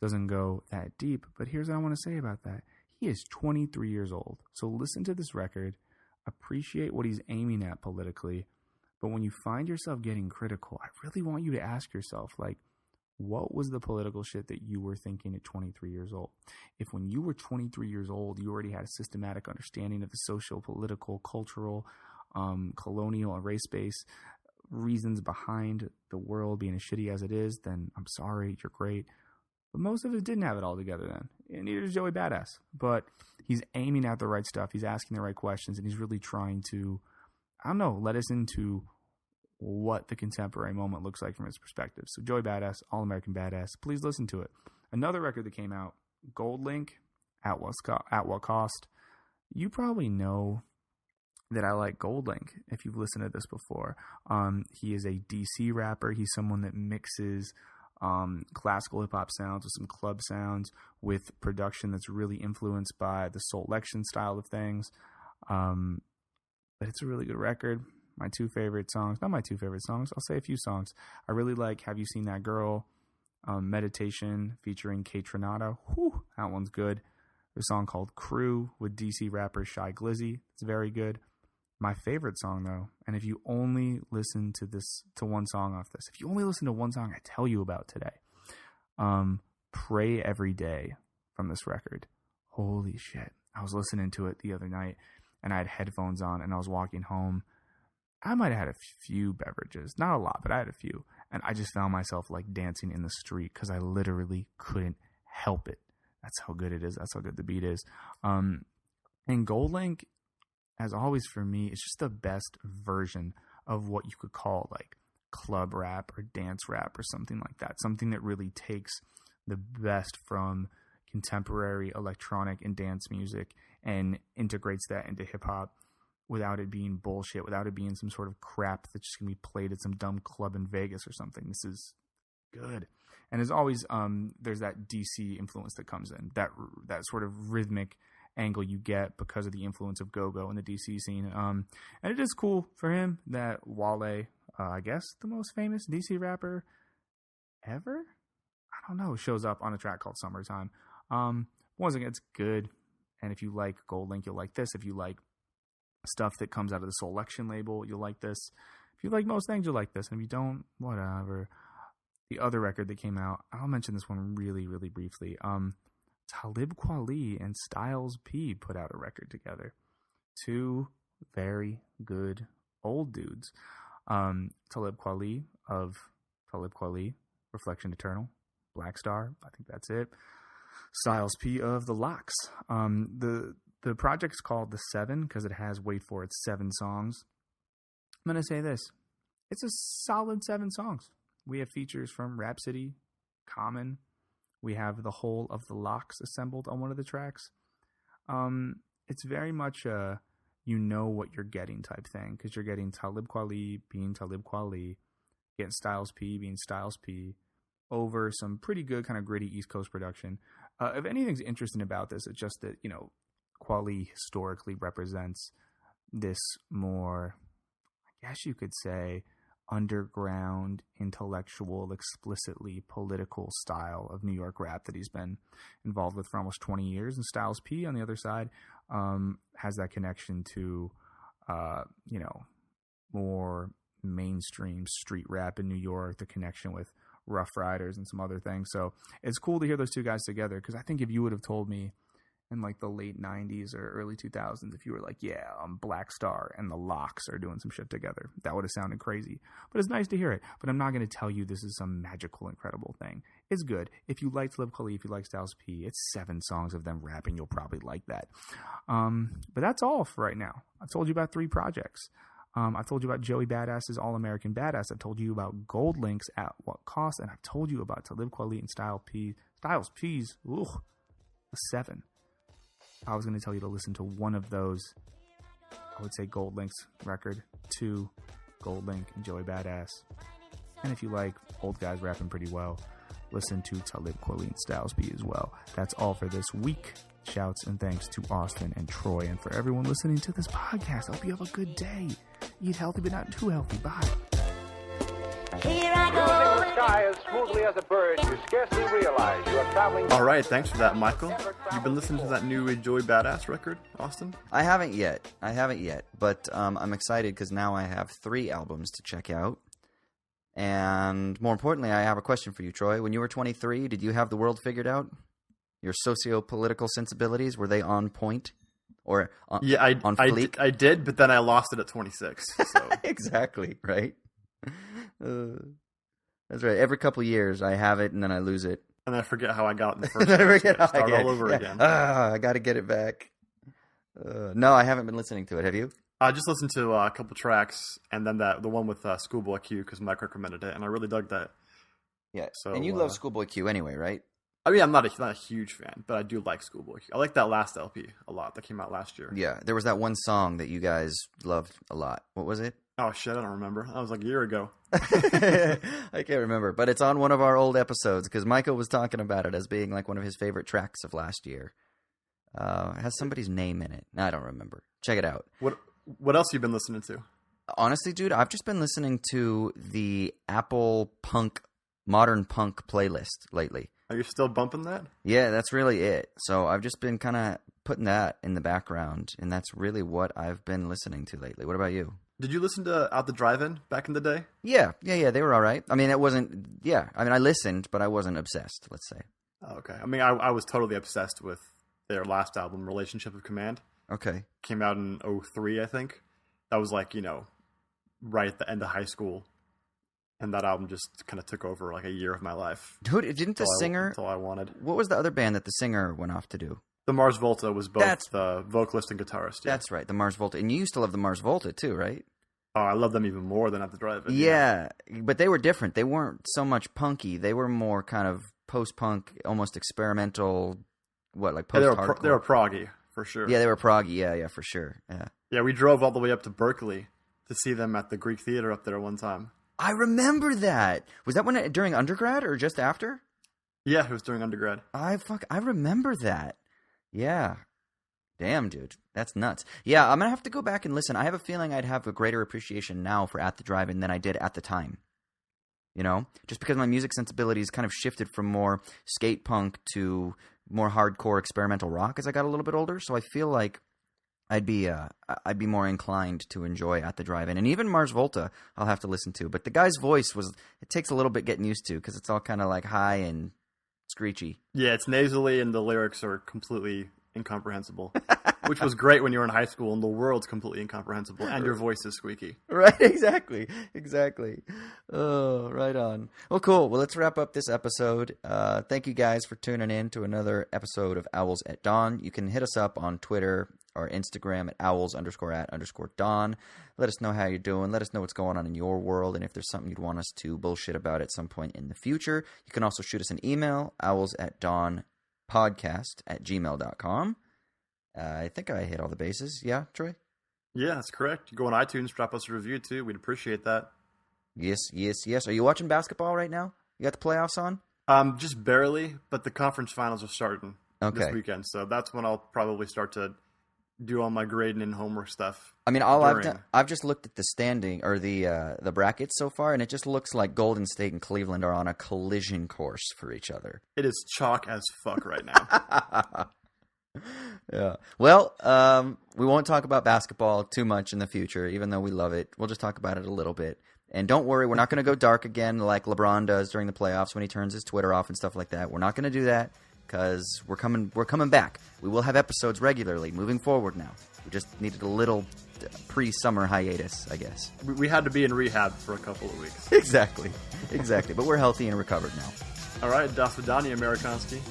doesn't go that deep. But here's what I want to say about that. He is 23 years old. So listen to this record, appreciate what he's aiming at politically. But when you find yourself getting critical, I really want you to ask yourself, like, what was the political shit that you were thinking at 23 years old? If when you were 23 years old, you already had a systematic understanding of the social, political, cultural, colonial, and race-based reasons behind the world being as shitty as it is, then I'm sorry, you're great. But most of us didn't have it all together then. And neither does Joey Badass. But he's aiming at the right stuff. He's asking the right questions. And he's really trying to, let us into what the contemporary moment looks like from his perspective. So Joey Badass, All American Badass. Please listen to it. Another record that came out, GoldLink, At What Cost. You probably know that I like GoldLink, if you've listened to this before. He is a DC rapper. He's someone that mixes classical hip-hop sounds with some club sounds with production that's really influenced by the Soul Lection style of things. But it's a really good record. My two favorite songs, not my two favorite songs, I'll say a few songs. I really like Have You Seen That Girl? Meditation featuring Kate Trinata. Whew, that one's good. There's a song called Crew with DC rapper Shy Glizzy. It's very good. My favorite song, though, and if you only listen to one song off this, if you only listen to one song I tell you about today, Pray Every Day from this record. Holy shit. I was listening to it the other night, and I had headphones on, and I was walking home. I might have had a few beverages. Not a lot, but I had a few. And I just found myself like dancing in the street because I literally couldn't help it. That's how good it is. That's how good the beat is. And GoldLink, as always for me, it's just the best version of what you could call like club rap or dance rap or something like that. Something that really takes the best from contemporary electronic and dance music and integrates that into hip hop without it being bullshit, without it being some sort of crap that's just going to be played at some dumb club in Vegas or something. This is good. And as always, there's that DC influence that comes in, that sort of rhythmic angle you get because of the influence of go-go in the DC scene. And it is cool for him that Wale, I guess the most famous DC rapper ever, I don't know, shows up on a track called Summertime. Once again, it's good. And if you like GoldLink, you'll like this. If you like stuff that comes out of the Soul Lection label, you'll like this. If you like most things, you'll like this. And if you don't, whatever. The other record that came out, I'll mention this one really, really briefly. Talib Kweli and Styles P put out a record together. Two very good old dudes. Talib Kweli of Talib Kweli, Reflection Eternal, Black Star, I think that's it. Styles P of The Locks. The project's called The Seven because it has, wait for it, 7 songs. I'm going to say this. It's a solid 7 songs. We have features from Rhapsody, Common. We have the whole of The Locks assembled on one of the tracks. It's very much a you know what you're getting type thing because you're getting Talib Kweli being Talib Kweli, getting Styles P being Styles P over some pretty good kind of gritty East Coast production. If anything's interesting about this, it's just that, you know, Kweli historically represents this more, I guess you could say, underground, intellectual, explicitly political style of New York rap that he's been involved with for almost 20 years. And Styles P, on the other side, has that connection to, you know, more mainstream street rap in New York, the connection with Rough Riders and some other things. So it's cool to hear those two guys together because I think if you would have told me in like the late 90s or early 2000s, if you were like, yeah, Black Star and the Locks are doing some shit together, that would have sounded crazy. But it's nice to hear it. But I'm not going to tell you this is some magical, incredible thing. It's good. If you like Talib Kweli, if you like Styles P, it's 7 songs of them rapping. You'll probably like that. But that's all for right now. I've told you about 3 projects. I've told you about Joey Badass's All-American Badass. I've told you about GoldLink's At What Cost. And I've told you about Talib Kweli and Styles P's, the 7. I was going to tell you to listen to one of those. I would say GoldLink's record, 2, GoldLink and Joey Badass. And if you like old guys rapping pretty well, listen to Talib Kweli and Styles P as well. That's all for this week. Shouts and thanks to Austin and Troy and for everyone listening to this podcast. I hope you have a good day. Eat healthy, but not too healthy. Bye. Here I go. The sky as smoothly as a bird, you scarcely realize you are traveling. All right, thanks for that, Michael. You've been listening to that new Joey Badass record, Austin? I haven't yet, but I'm excited because now I have 3 albums to check out. And more importantly, I have a question for you, Troy. When you were 23, did you have the world figured out? Your socio-political sensibilities, were they on point? Or on, yeah, on fleek? I did, but then I lost it at 26. So. Exactly, right? That's right. Every couple of years, I have it, and then I lose it. And I forget how I got it in the first place. Start all over again. I got to get it back. No, I haven't been listening to it. Have you? I just listened to a couple tracks, and then the one with Schoolboy Q, because Mike recommended it, and I really dug that. Yeah, so, and you love Schoolboy Q anyway, right? I mean, I'm not a huge fan, but I do like Schoolboy. I like that last LP a lot that came out last year. Yeah, there was that one song that you guys loved a lot. What was it? Oh, shit, I don't remember. That was like a year ago. I can't remember, but it's on one of our old episodes because Michael was talking about it as being like one of his favorite tracks of last year. It has somebody's name in it. I don't remember. Check it out. What else you been listening to? Honestly, dude, I've just been listening to the Apple Modern Punk playlist lately. Are you still bumping that? Yeah, that's really it. So I've just been kind of putting that in the background, and that's really what I've been listening to lately. What about you? Did you listen to Out the Drive-In back in the day? Yeah, they were all right. I mean, it wasn't, I listened, but I wasn't obsessed, let's say. Oh, okay. I mean, I was totally obsessed with their last album, Relationship of Command. Okay. Came out in 2003, I think. That was like, right at the end of high school. And that album just kind of took over like a year of my life. Dude, didn't the singer... That's all I wanted. What was the other band that the singer went off to do? The Mars Volta was both the vocalist and guitarist. Yeah. That's right, the Mars Volta. And you used to love the Mars Volta too, right? Oh, I love them even more than At the Drive-In. Yeah, but they were different. They weren't so much punky. They were more kind of post-punk, almost experimental, post-hardcore? They were proggy, for sure. Yeah, they were proggy. Yeah, for sure. Yeah. Yeah, we drove all the way up to Berkeley to see them at the Greek Theater up there one time. I remember that. Was that during undergrad or just after? Yeah, it was during undergrad. I remember that. Yeah. Damn, dude. That's nuts. Yeah, I'm going to have to go back and listen. I have a feeling I'd have a greater appreciation now for At the Drive-In than I did at the time. Just because my music sensibilities kind of shifted from more skate punk to more hardcore experimental rock as I got a little bit older. So I feel like I'd be more inclined to enjoy At the Drive-In. And even Mars Volta I'll have to listen to. But the guy's voice it takes a little bit getting used to because it's all kind of like high and screechy. Yeah, it's nasally and the lyrics are completely incomprehensible. Which was great when you were in high school and the world's completely incomprehensible and your voice is squeaky. Right, exactly. Oh, right on. Well, cool. Well, let's wrap up this episode. Thank you guys for tuning in to another episode of Owls at Dawn. You can hit us up on Twitter or Instagram at owls_at_dawn. Let us know how you're doing. Let us know what's going on in your world and if there's something you'd want us to bullshit about at some point in the future. You can also shoot us an email, owlsatdawnpodcast@gmail.com. I think I hit all the bases. Yeah, Troy? Yeah, that's correct. You go on iTunes, drop us a review too. We'd appreciate that. Yes. Are you watching basketball right now? You got the playoffs on? Just barely, but the conference finals are starting this weekend. So that's when I'll probably start to do all my grading and homework stuff. I mean, I've just looked at the standing or the brackets so far, and it just looks like Golden State and Cleveland are on a collision course for each other. It is chalk as fuck right now. Yeah. Well, we won't talk about basketball too much in the future, even though we love it. We'll just talk about it a little bit. And don't worry, we're not going to go dark again like LeBron does during the playoffs when he turns his Twitter off and stuff like that. We're not going to do that because we're coming back. We will have episodes regularly moving forward now. We just needed a little pre-summer hiatus, I guess. We had to be in rehab for a couple of weeks. Exactly. But we're healthy and recovered now. All right, das Vidania, Amerikanski.